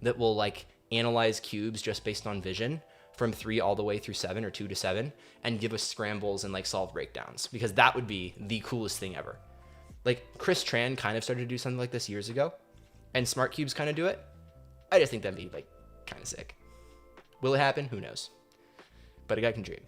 Speaker 1: that will like analyze cubes just based on vision from 3 all the way through 7 or 2 to 7 and give us scrambles and like solve breakdowns, because that would be the coolest thing ever. Like Chris Tran kind of started to do something like this years ago, and Smart Cubes kind of do it. I just think that'd be like kind of sick. Will it happen? Who knows? But a guy can dream.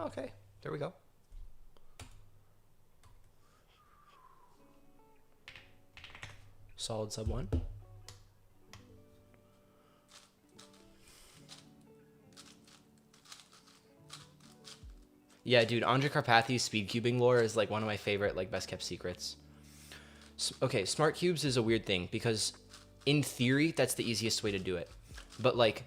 Speaker 1: Oh, okay. There we go. Solid sub 1. Yeah, dude, Andre Karpathy's speed cubing lore is like one of my favorite, like, best kept secrets. Okay, smart cubes is a weird thing because in theory that's the easiest way to do it. But like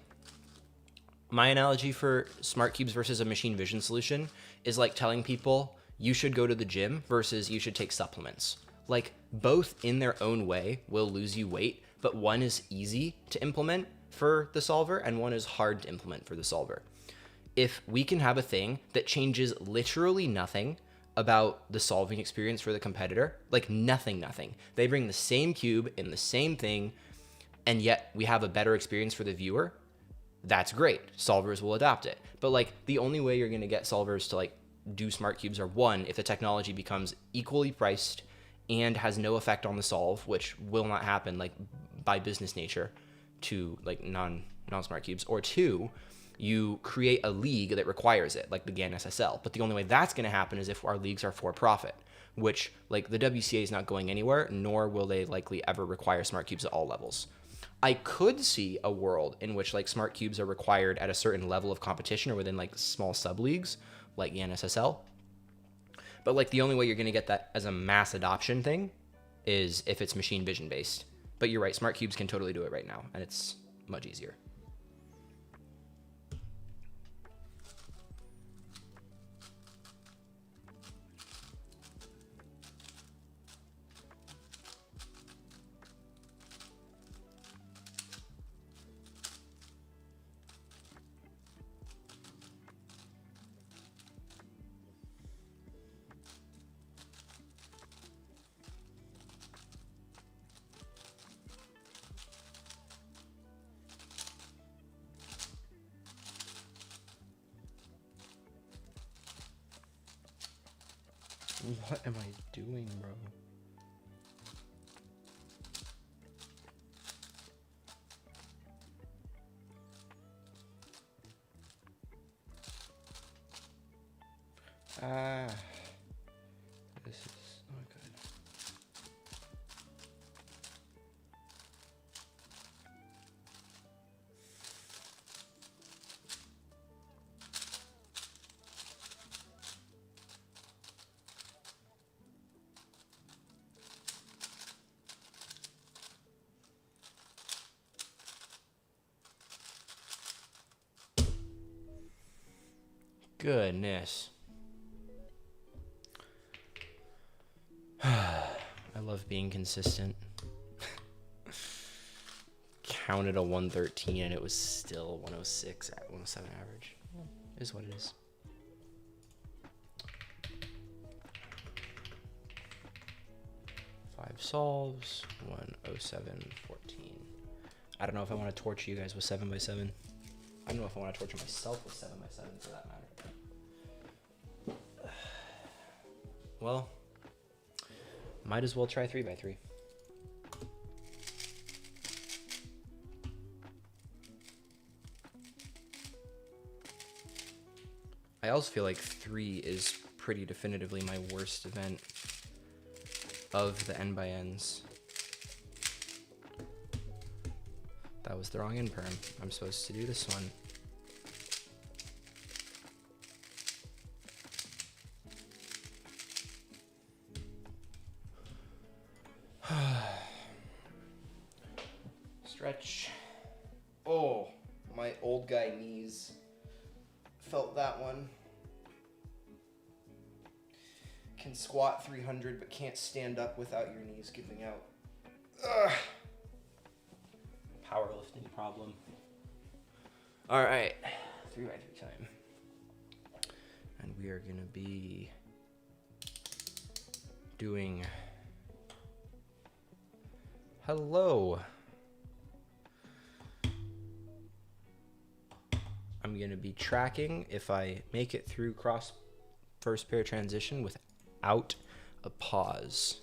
Speaker 1: my analogy for smart cubes versus a machine vision solution is like telling people you should go to the gym versus you should take supplements. Like both in their own way will lose you weight, but one is easy to implement for the solver and one is hard to implement for the solver. If we can have a thing that changes literally nothing about the solving experience for the competitor, like nothing, they bring the same cube in the same thing, and yet we have a better experience for the viewer, that's great. Solvers will adopt it. But like the only way you're going to get solvers to like do smart cubes are one, if the technology becomes equally priced and has no effect on the solve, which will not happen like by business nature to like non-smart cubes, or two, you create a league that requires it, like the GAN SSL. But the only way that's going to happen is if our leagues are for profit, which like the WCA is not going anywhere, nor will they likely ever require smart cubes at all levels. I could see a world in which like smart cubes are required at a certain level of competition or within like small sub leagues like GAN SSL. But like the only way you're going to get that as a mass adoption thing is if it's machine vision based. But you're right, smart cubes can totally do it right now, and it's much easier. What am I doing, bro? This is not good. Goodness. I love being consistent. Counted a 113 and it was still 106 at 107 average. Is what it is. Five solves, 107.14. I don't know if I want to torture you guys with 7x7. I don't know if I want to torture myself with 7x7 for that matter. Well, might as well try 3x3. I also feel like 3 is pretty definitively my worst event of the N by N's. That was the wrong end perm. I'm supposed to do this one. Stretch. Oh, my old guy knees. Felt that one. Can squat 300 but can't stand up without your knees giving out. Ugh. Powerlifting problem. All right, 3x3 time. And we are gonna be doing hello. I'm gonna be tracking if I make it through cross first pair transition without a pause.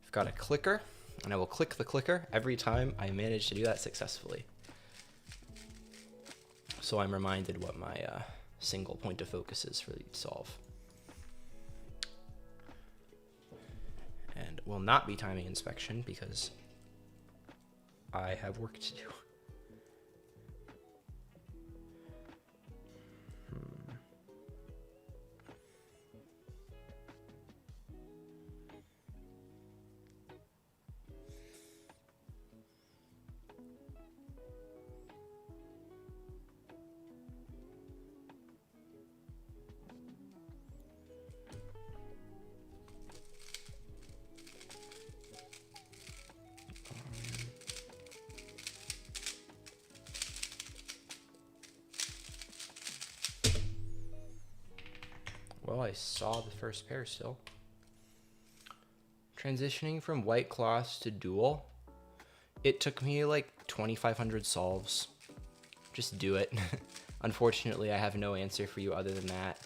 Speaker 1: I've got a clicker, and I will click the clicker every time I manage to do that successfully. So I'm reminded what my single point of focus is for each solve. And will not be timing inspection because I have work to do. Well, I saw the first pair still. Transitioning from white cloths to dual, it took me like 2,500 solves. Just do it. Unfortunately, I have no answer for you other than that.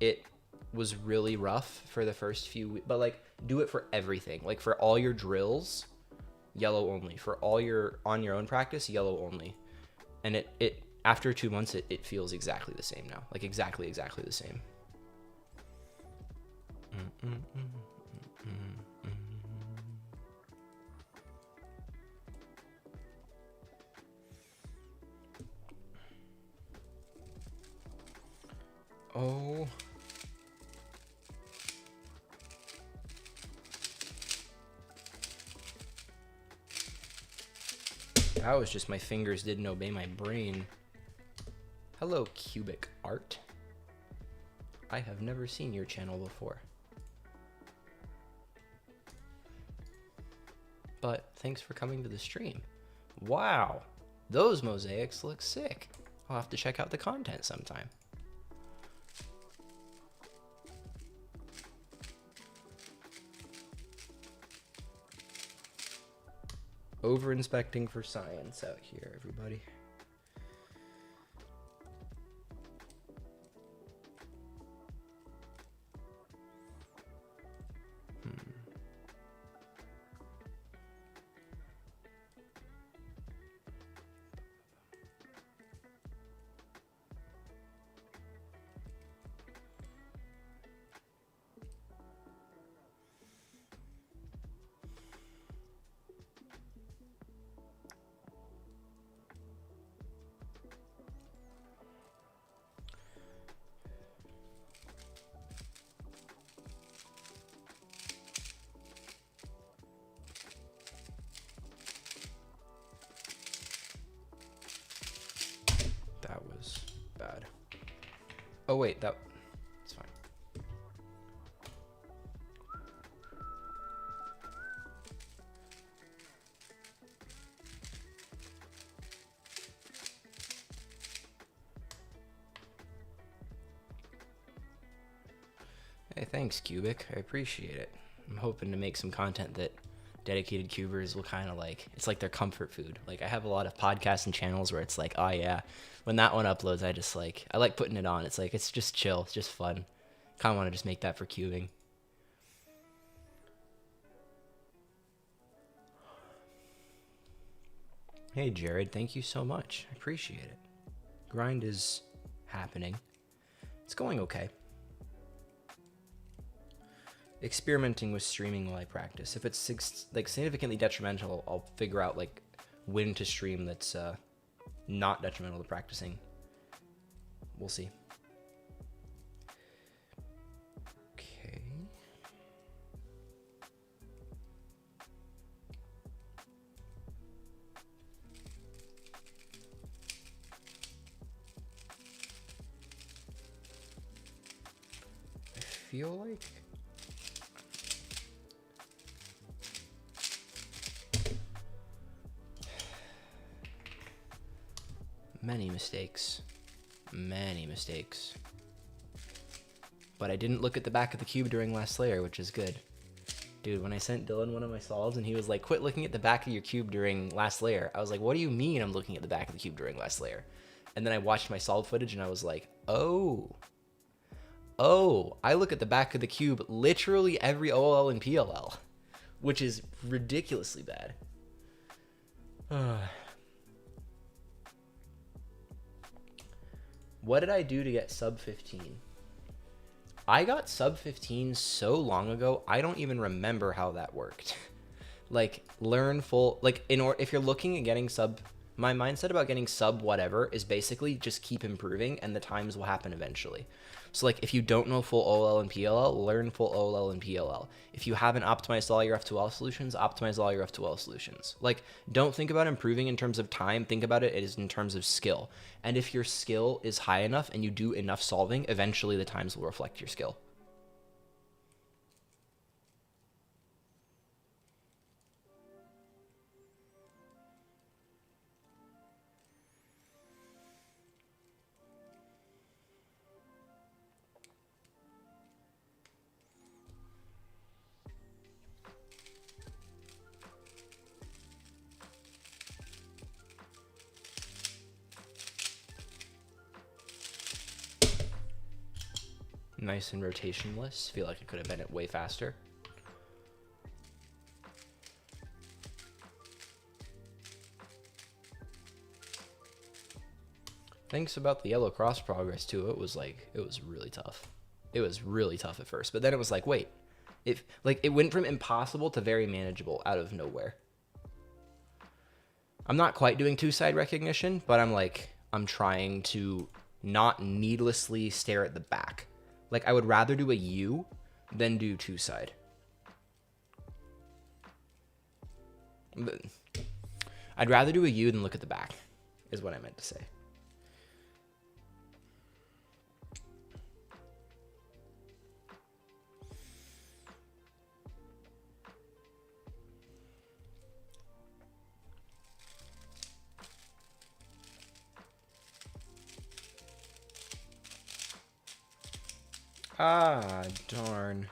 Speaker 1: It was really rough for the first few, but like do it for everything. Like for all your drills, yellow only. For all your on your own practice, yellow only. And it after 2 months, it feels exactly the same now. Like exactly the same. Oh. That was just my fingers didn't obey my brain. Hello, Cubic Art. I have never seen your channel before. But thanks for coming to the stream. Wow, those mosaics look sick. I'll have to check out the content sometime. Over inspecting for science out here, everybody. That was bad. Oh wait, that's fine. Hey, thanks, Cubic. I appreciate it. I'm hoping to make some content that dedicated cubers will kind of like, it's like their comfort food. Like I have a lot of podcasts and channels where it's like, oh yeah, when that one uploads, I like putting it on. It's like, it's just chill. It's just fun. Kind of want to just make that for cubing. Hey, Jared, thank you so much. I appreciate it. Grind is happening. It's going okay. Experimenting with streaming while I practice. If it's like significantly detrimental, I'll figure out like when to stream that's not detrimental to practicing. We'll see. Okay. I feel like many mistakes. But I didn't look at the back of the cube during last layer, which is good. Dude, when I sent Dylan one of my solves and he was like, quit looking at the back of your cube during last layer, I was like, what do you mean I'm looking at the back of the cube during last layer? And then I watched my solve footage and I was like, oh, I look at the back of the cube literally every OLL and PLL, which is ridiculously bad. What did I do to get sub 15? I got sub 15 so long ago, I don't even remember how that worked. Like, learn full, like, if you're looking at getting sub, my mindset about getting sub whatever is basically just keep improving and the times will happen eventually. So, like, if you don't know full OLL and PLL, learn full OLL and PLL. If you haven't optimized all your F2L solutions, optimize all your F2L solutions. Like, don't think about improving in terms of time, think about it as in terms of skill. And if your skill is high enough and you do enough solving, eventually the times will reflect your skill. Nice and rotationless. Feel like it could have been it way faster. Thanks about the yellow cross progress too. It was really tough. It was really tough at first, but then it was like, wait, it went from impossible to very manageable out of nowhere. I'm not quite doing two-side recognition, but I'm trying to not needlessly stare at the back. Like, I would rather do a U than do two-side. I'd rather do a U than look at the back, is what I meant to say. Ah, darn.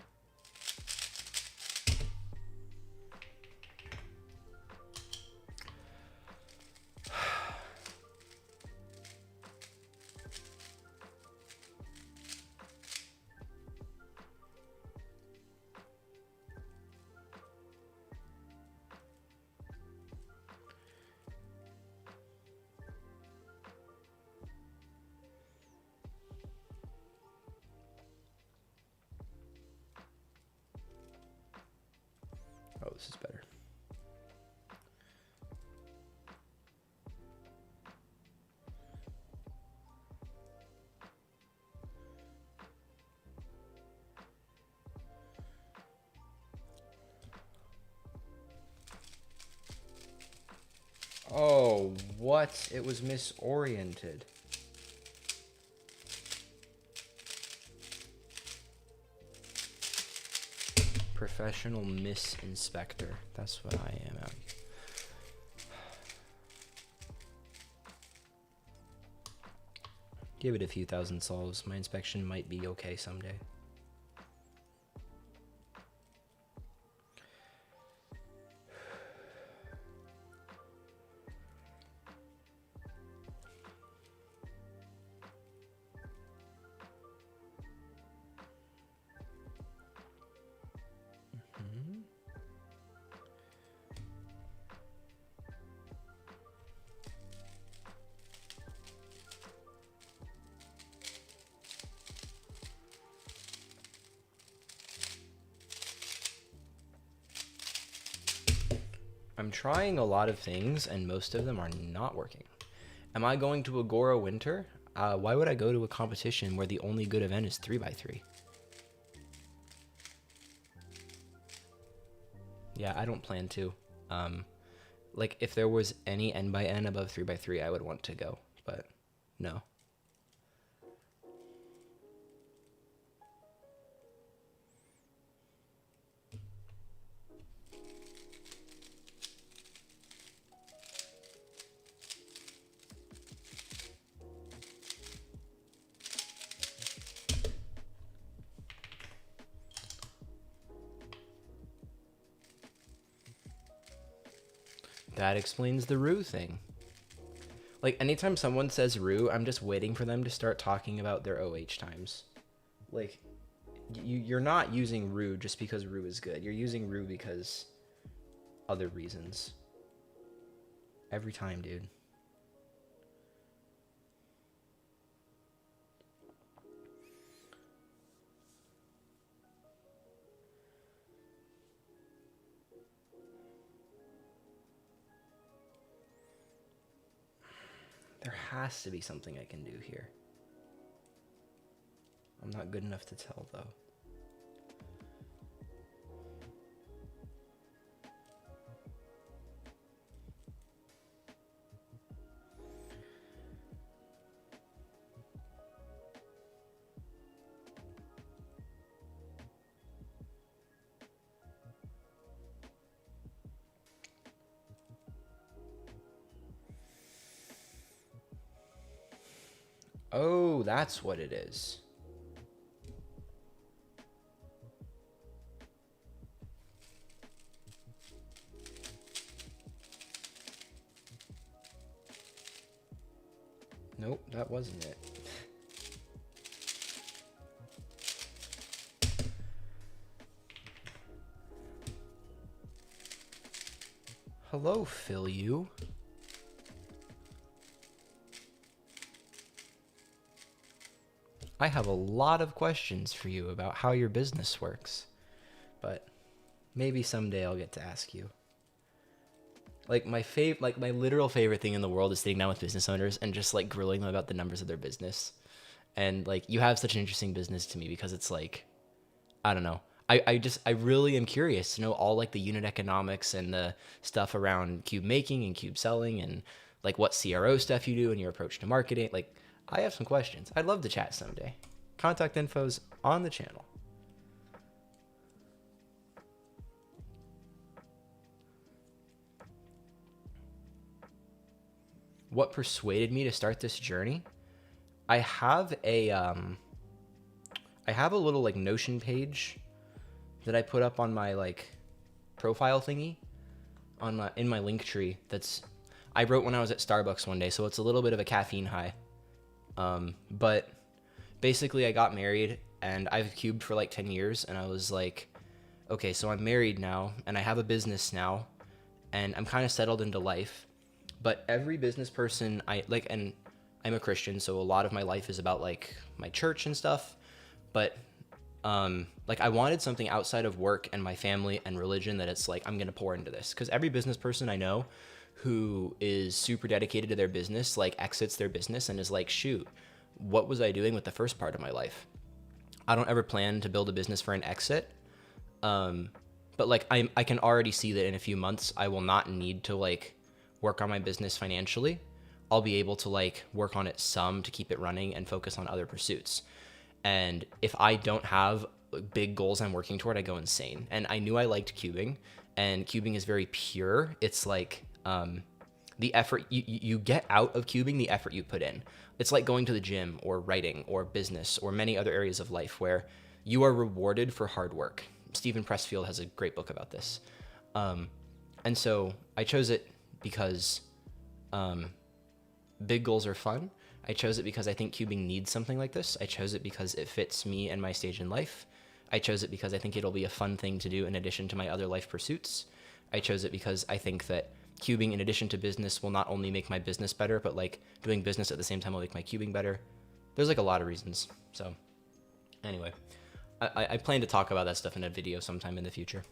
Speaker 1: Oh, this is better. Oh, what? It was misoriented. Professional misinspector. That's what I am at. Give it a few thousand solves. My inspection might be okay someday. I'm trying a lot of things, and most of them are not working. Am I going to Agora Winter? Why would I go to a competition where the only good event is 3x3? Yeah, I don't plan to. Like, if there was any N by N above 3x3, I would want to go, but no. That explains the Rue thing. Like, anytime someone says Rue, I'm just waiting for them to start talking about their OH times. Like, you're not using Rue just because Rue is good. You're using Rue because other reasons. Every time, dude. has to be something I can do here. I'm not good enough to tell, though. Oh, that's what it is. Nope, that wasn't it. Hello, Phil, you. I have a lot of questions for you about how your business works, but maybe someday I'll get to ask you. Like my literal favorite thing in the world is sitting down with business owners and just like grilling them about the numbers of their business. And like you have such an interesting business to me because it's like, I don't know. I really am curious to know all like the unit economics and the stuff around cube making and cube selling and like what CRO stuff you do and your approach to marketing. Like I have some questions. I'd love to chat someday. Contact info's on the channel. What persuaded me to start this journey? I have a little like Notion page that I put up on my like profile thingy in my link tree. I wrote when I was at Starbucks one day, so it's a little bit of a caffeine high. But basically I got married and I've cubed for like 10 years and I was like, okay, so I'm married now and I have a business now and I'm kind of settled into life. But every business person and I'm a Christian, so a lot of my life is about like my church and stuff. But like I wanted something outside of work and my family and religion that it's like, I'm going to pour into this. Because every business person I know who is super dedicated to their business, like exits their business and is like, shoot, what was I doing with the first part of my life? I don't ever plan to build a business for an exit. But like I can already see that in a few months, I will not need to like work on my business financially. I'll be able to like work on it some to keep it running and focus on other pursuits. And if I don't have big goals I'm working toward, I go insane. And I knew I liked cubing, and cubing is very pure. It's like the effort you get out of cubing, the effort you put in. It's like going to the gym or writing or business or many other areas of life where you are rewarded for hard work. Stephen Pressfield has a great book about this. And so I chose it because big goals are fun. I chose it because I think cubing needs something like this. I chose it because it fits me and my stage in life. I chose it because I think it'll be a fun thing to do in addition to my other life pursuits. I chose it because I think that cubing in addition to business will not only make my business better, but like doing business at the same time will make my cubing better. There's like a lot of reasons. So anyway, I plan to talk about that stuff in a video sometime in the future.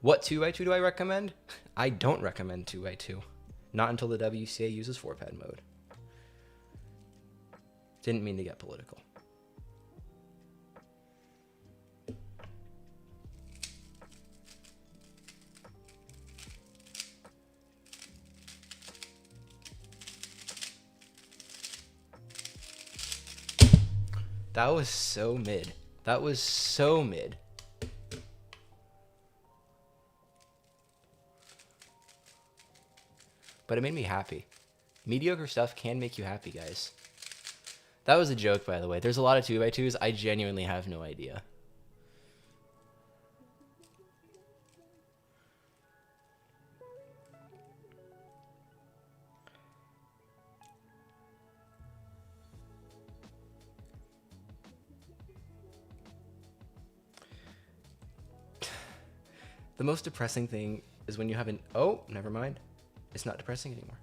Speaker 1: What 2x2 do I recommend? I don't recommend 2x2. Not until the WCA uses 4-pad mode. Didn't mean to get political. That was so mid. That was so mid. But it made me happy. Mediocre stuff can make you happy, guys. That was a joke, by the way. There's a lot of 2x2s. I genuinely have no idea. The most depressing thing is when you have an... Oh, never mind. It's not depressing anymore.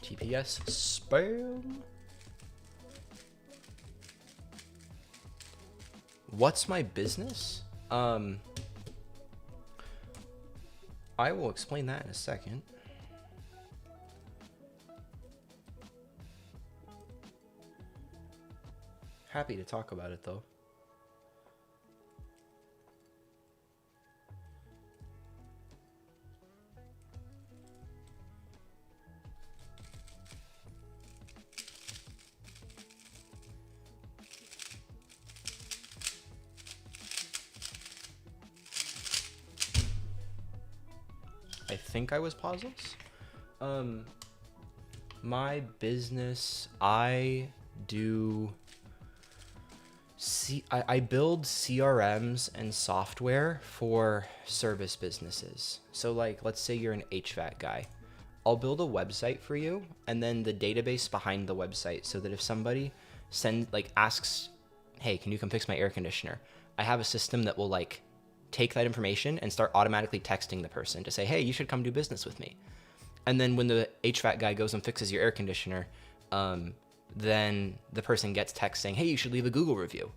Speaker 1: TPS spam. what's my business? I will explain that in a second. Happy to talk about it though. I think I was pauseless. My business, I build CRMs and software for service businesses. So like, let's say you're an HVAC guy. I'll build a website for you and then the database behind the website so that if somebody asks, hey, can you come fix my air conditioner? I have a system that will like take that information and start automatically texting the person to say, hey, you should come do business with me. And then when the HVAC guy goes and fixes your air conditioner, then the person gets text saying, hey, you should leave a Google review.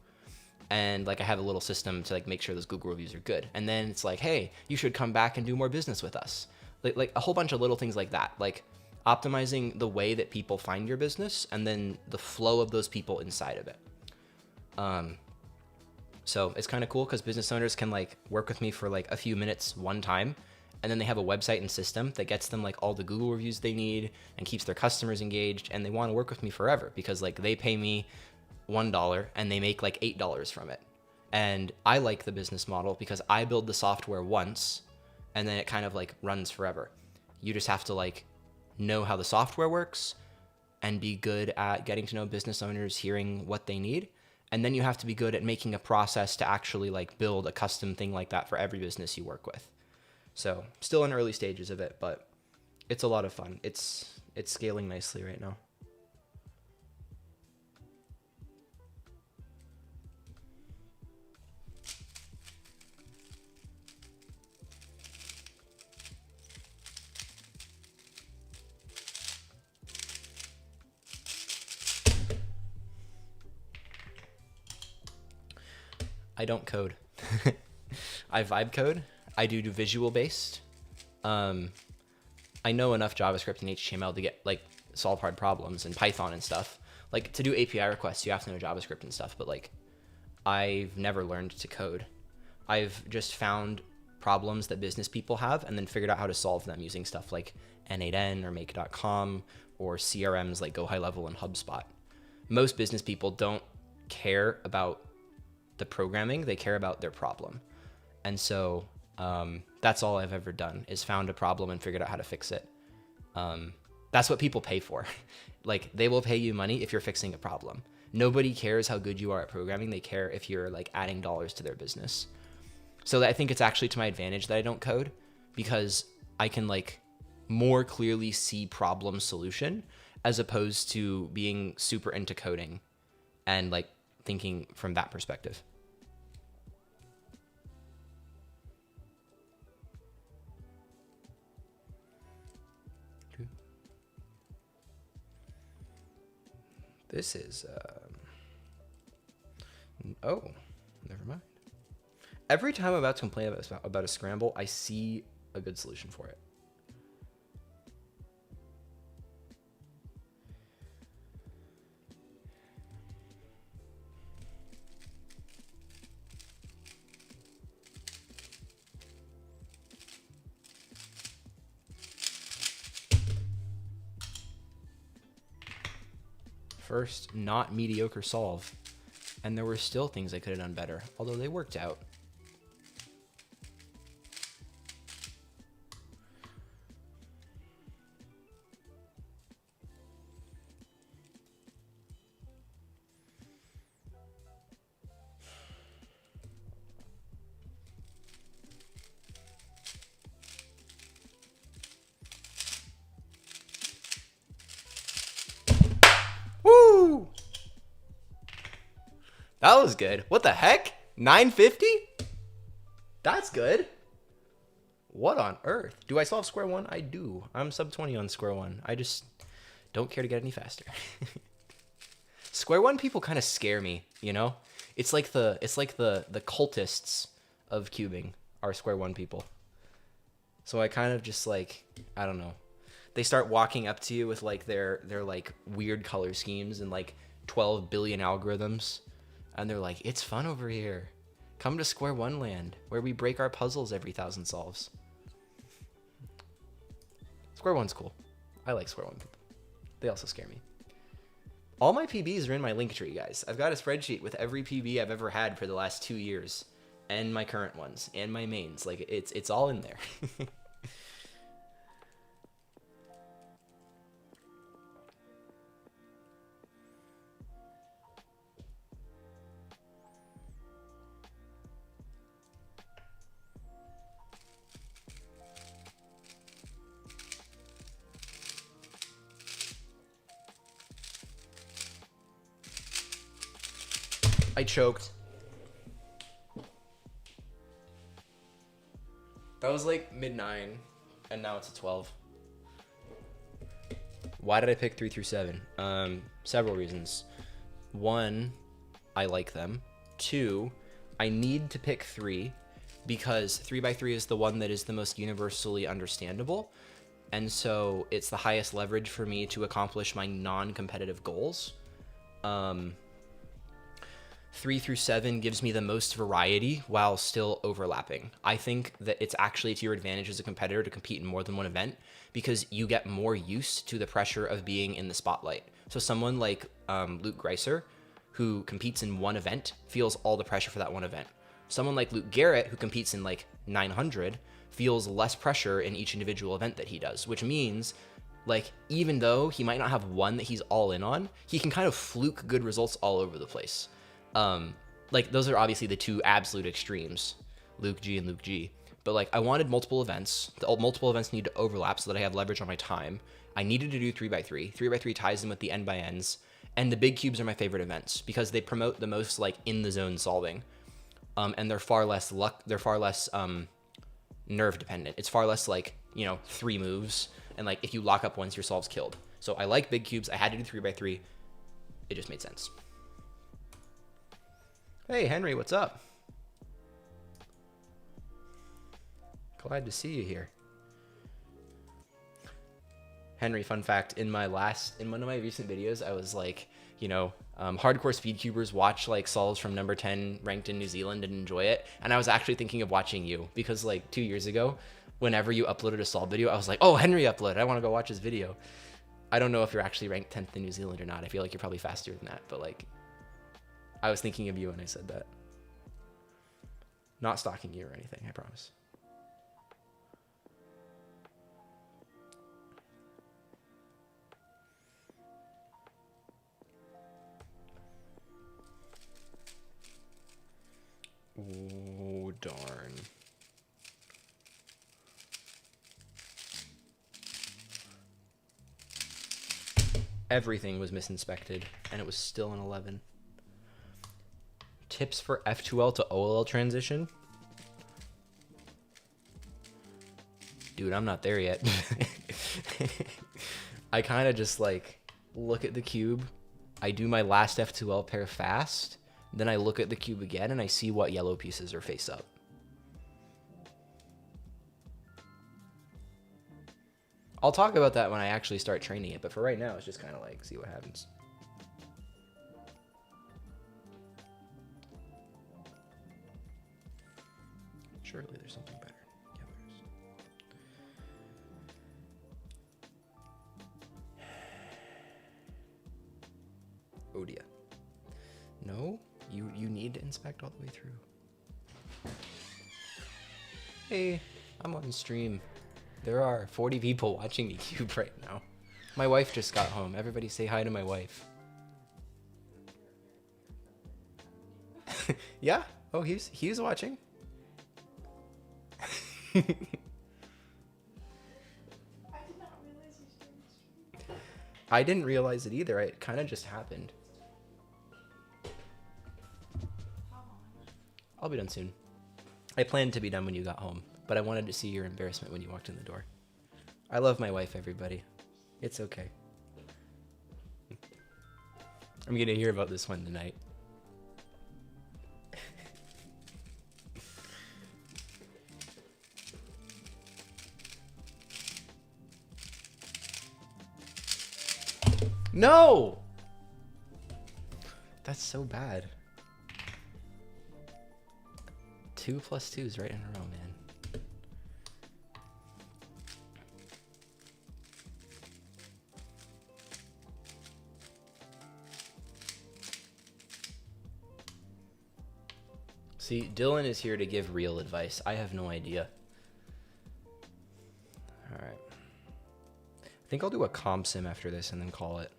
Speaker 1: And like I have a little system to like make sure those Google reviews are good. And then it's like, hey, you should come back and do more business with us. Like a whole bunch of little things like that. Like optimizing the way that people find your business and then the flow of those people inside of it. So it's kind of cool because business owners can like work with me for like a few minutes one time. And then they have a website and system that gets them like all the Google reviews they need and keeps their customers engaged. And they want to work with me forever because like they pay me $1 and they make like $8 from it. And I like the business model because I build the software once and then it kind of like runs forever. You just have to like know how the software works and be good at getting to know business owners, hearing what they need. And then you have to be good at making a process to actually like build a custom thing like that for every business you work with. So still in early stages of it, but it's a lot of fun. It's scaling nicely right now. I don't code. I vibe code. I do visual based. I know enough JavaScript and HTML to get like solve hard problems and Python and stuff. Like to do API requests, you have to know JavaScript and stuff, but like I've never learned to code. I've just found problems that business people have and then figured out how to solve them using stuff like N8N or Make.com or CRMs like Go High Level and HubSpot. Most business people don't care about the programming, they care about their problem. And so that's all I've ever done is found a problem and figured out how to fix it. That's what people pay for. Like they will pay you money if you're fixing a problem. Nobody cares how good you are at programming. They care if you're like adding dollars to their business. So I think it's actually to my advantage that I don't code because I can like more clearly see problem solution as opposed to being super into coding and like thinking from that perspective. This is, oh, never mind. Every time I'm about to complain about a scramble, I see a good solution for it. First, not mediocre solve. And there were still things I could have done better, although they worked out. Woo! That was good. What the heck? 950? That's good. What on earth? Do I still have square one? I do. I'm sub 20 on square one. I just don't care to get any faster. Square one people kind of scare me, you know? It's like the cultists of cubing are square one people. So I kind of just like, I don't know. They start walking up to you with like their like weird color schemes and like 12 billion algorithms, and they're like, "It's fun over here. Come to Square One Land, where we break our puzzles every 1,000 solves." Square One's cool. I like Square One people. They also scare me. All my PBs are in my link tree, guys. I've got a spreadsheet with every PB I've ever had for the last 2 years, and my current ones, and my mains. Like, it's all in there. I choked. That was like mid-9, and now it's a 12. Why did I pick 3 through 7? Several reasons. 1, I like them. 2, I need to pick 3 because 3x3 is the one that is the most universally understandable, and so it's the highest leverage for me to accomplish my non-competitive goals. 3 through 7 gives me the most variety while still overlapping. I think that it's actually to your advantage as a competitor to compete in more than one event because you get more used to the pressure of being in the spotlight. So someone like Luke Greiser, who competes in one event, feels all the pressure for that one event. Someone like Luke Garrett, who competes in like 900, feels less pressure in each individual event that he does, which means like even though he might not have one that he's all in on, he can kind of fluke good results all over the place. Like those are obviously the two absolute extremes, Luke G and Luke G. But like I wanted multiple events. The multiple events need to overlap so that I have leverage on my time. I needed to do 3x3. 3x3 ties in with the n by n's, and the big cubes are my favorite events because they promote the most like in the zone solving, and they're far less nerve dependent. It's far less like 3 moves, and like if you lock up once, your solve's killed. So I like big cubes. I had to do 3x3. It just made sense. Hey, Henry, what's up? Glad to see you here. Henry, fun fact, in one of my recent videos, I was like, hardcore speedcubers watch like solves from number 10 ranked in New Zealand and enjoy it. And I was actually thinking of watching you because like 2 years ago, whenever you uploaded a solve video, I was like, oh, Henry uploaded. I want to go watch his video. I don't know if you're actually ranked 10th in New Zealand or not. I feel like you're probably faster than that, but like, I was thinking of you when I said that. Not stalking you or anything, I promise. Oh, darn. Everything was misinspected, and it was still an 11. Tips for F2L to OLL transition? Dude, I'm not there yet. I kind of just like look at the cube. I do my last F2L pair fast. Then I look at the cube again and I see what yellow pieces are face up. I'll talk about that when I actually start training it, but for right now, it's just kind of like, see what happens. Surely there's something better. Yeah, there is. Odia. No, you need to inspect all the way through. Hey, I'm on stream. There are 40 people watching me cube right now. My wife just got home. Everybody say hi to my wife. Yeah? Oh, he's watching. I didn't realize it either. It kind of just happened. I'll be done soon. I planned to be done when you got home, but I wanted to see your embarrassment when you walked in the door. I love my wife, everybody. It's okay. I'm gonna hear about this one tonight. No! That's so bad. 2 plus 2s right in a row, man. See, Dylan is here to give real advice. I have no idea. Alright. I think I'll do a comp sim after this and then call it.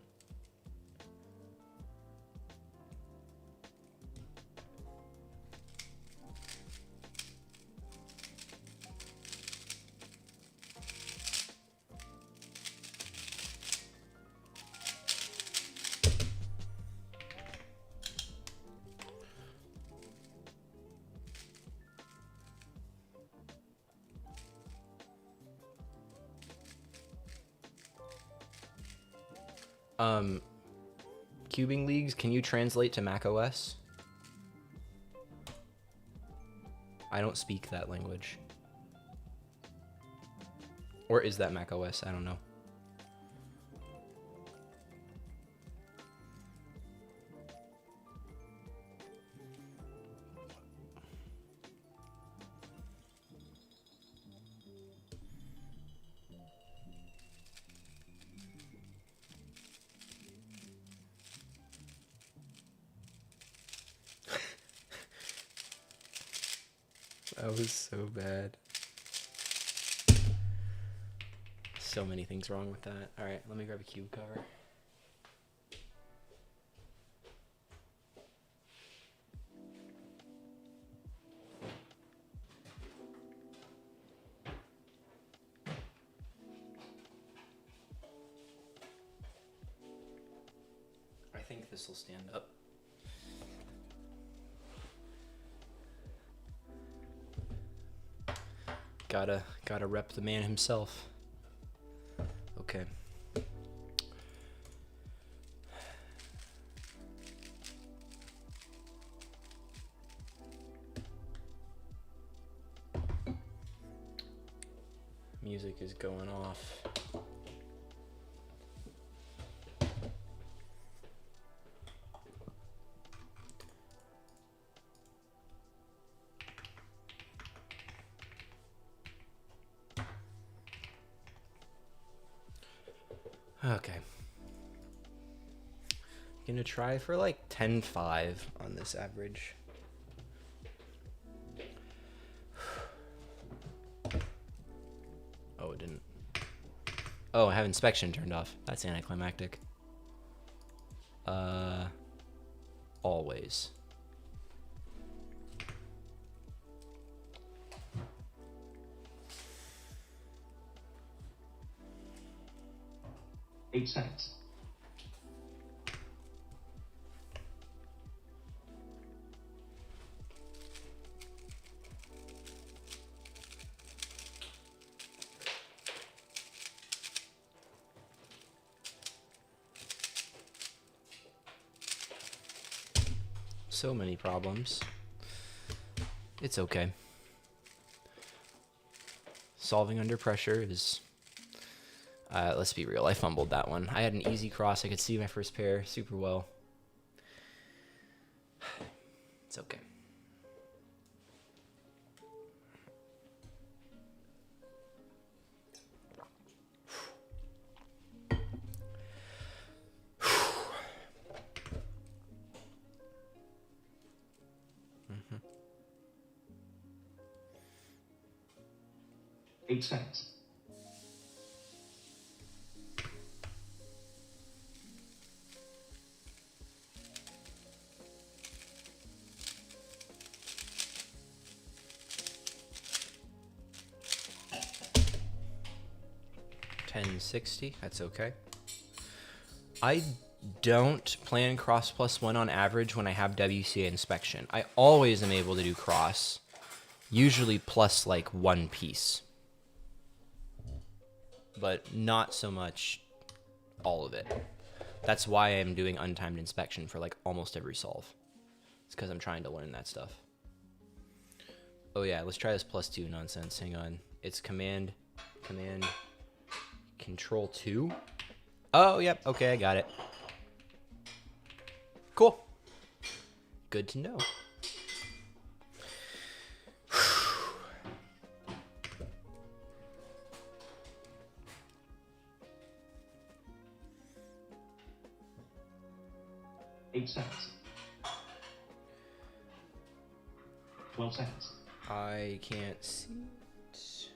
Speaker 1: Cubing Leagues, can you translate to Mac OS? I don't speak that language. Or is that Mac OS? I don't know. That was so bad. So many things wrong with that. All right, let me grab a cube cover. I think this will stand up. Gotta rep the man himself. Okay. Music is going off. Okay. Gonna try for like 10.5 on this average. Oh, it didn't. Oh, I have inspection turned off. That's anticlimactic. Always.
Speaker 2: Eight seconds.
Speaker 1: So many problems. It's okay. Solving under pressure is... let's be real, I fumbled that one. I had an easy cross, I could see my first pair super well. It's okay. Mm-hmm.
Speaker 2: 8 seconds.
Speaker 1: $10.60, that's okay. I don't plan cross +1 on average when I have WCA inspection. I always am able to do cross, usually plus like one piece, but not so much all of it. That's why I'm doing untimed inspection for like almost every solve. It's because I'm trying to learn that stuff. Oh yeah, let's try this +2 nonsense. Hang on. It's command, control 2. Oh, yep. Okay, I got it. Cool. Good to know.
Speaker 2: Eight seconds. 12 seconds.
Speaker 1: I can't see it.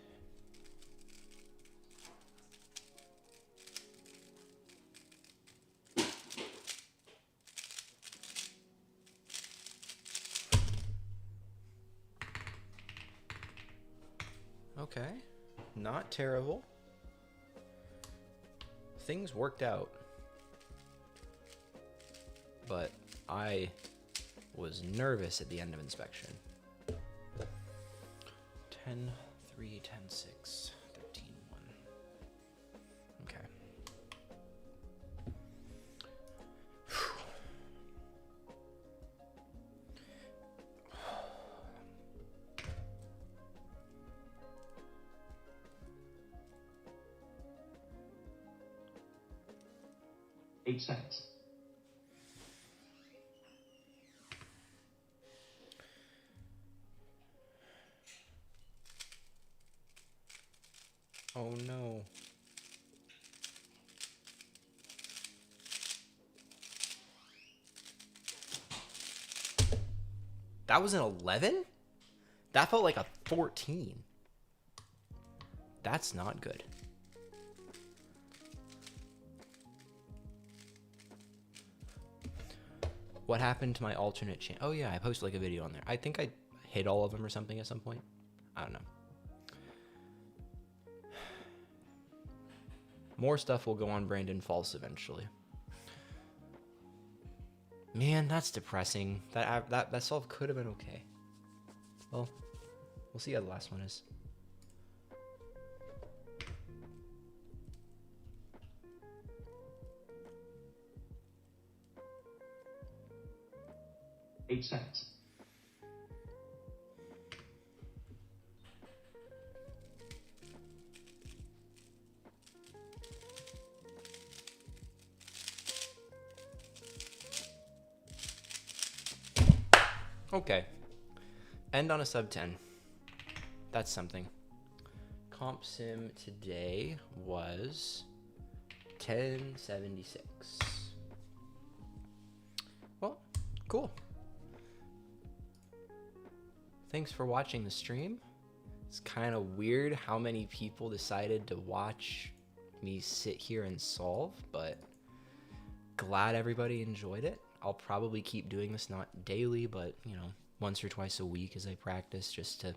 Speaker 1: Okay. Not terrible. Things worked out. But I was nervous at the end of inspection. 10, 3, 10, 6, 13, 1. Okay.
Speaker 2: 8 seconds.
Speaker 1: Oh no. That was an 11? That felt like a 14. That's not good. What happened to my alternate channel? Oh yeah, I posted like a video on there. I think I hit all of them or something at some point. I don't know. More stuff will go on Brandon False eventually. Man, that's depressing. That solve could have been okay. Well, we'll see how the last one is.
Speaker 2: Eight seconds.
Speaker 1: Okay. End on a sub 10. That's something. Comp sim today was 1076. Well, cool. Thanks for watching the stream. It's kind of weird how many people decided to watch me sit here and solve, but glad everybody enjoyed it. I'll probably keep doing this, not daily, but, you know, once or twice a week as I practice, just to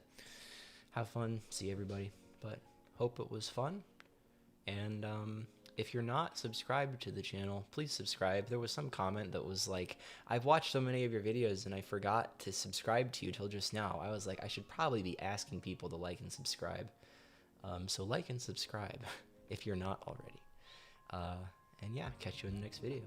Speaker 1: have fun, see everybody. But hope it was fun. And if you're not subscribed to the channel, please subscribe. There was some comment that was like, I've watched so many of your videos and I forgot to subscribe to you till just now. I was like, I should probably be asking people to like and subscribe. So like and subscribe if you're not already. And yeah, catch you in the next video.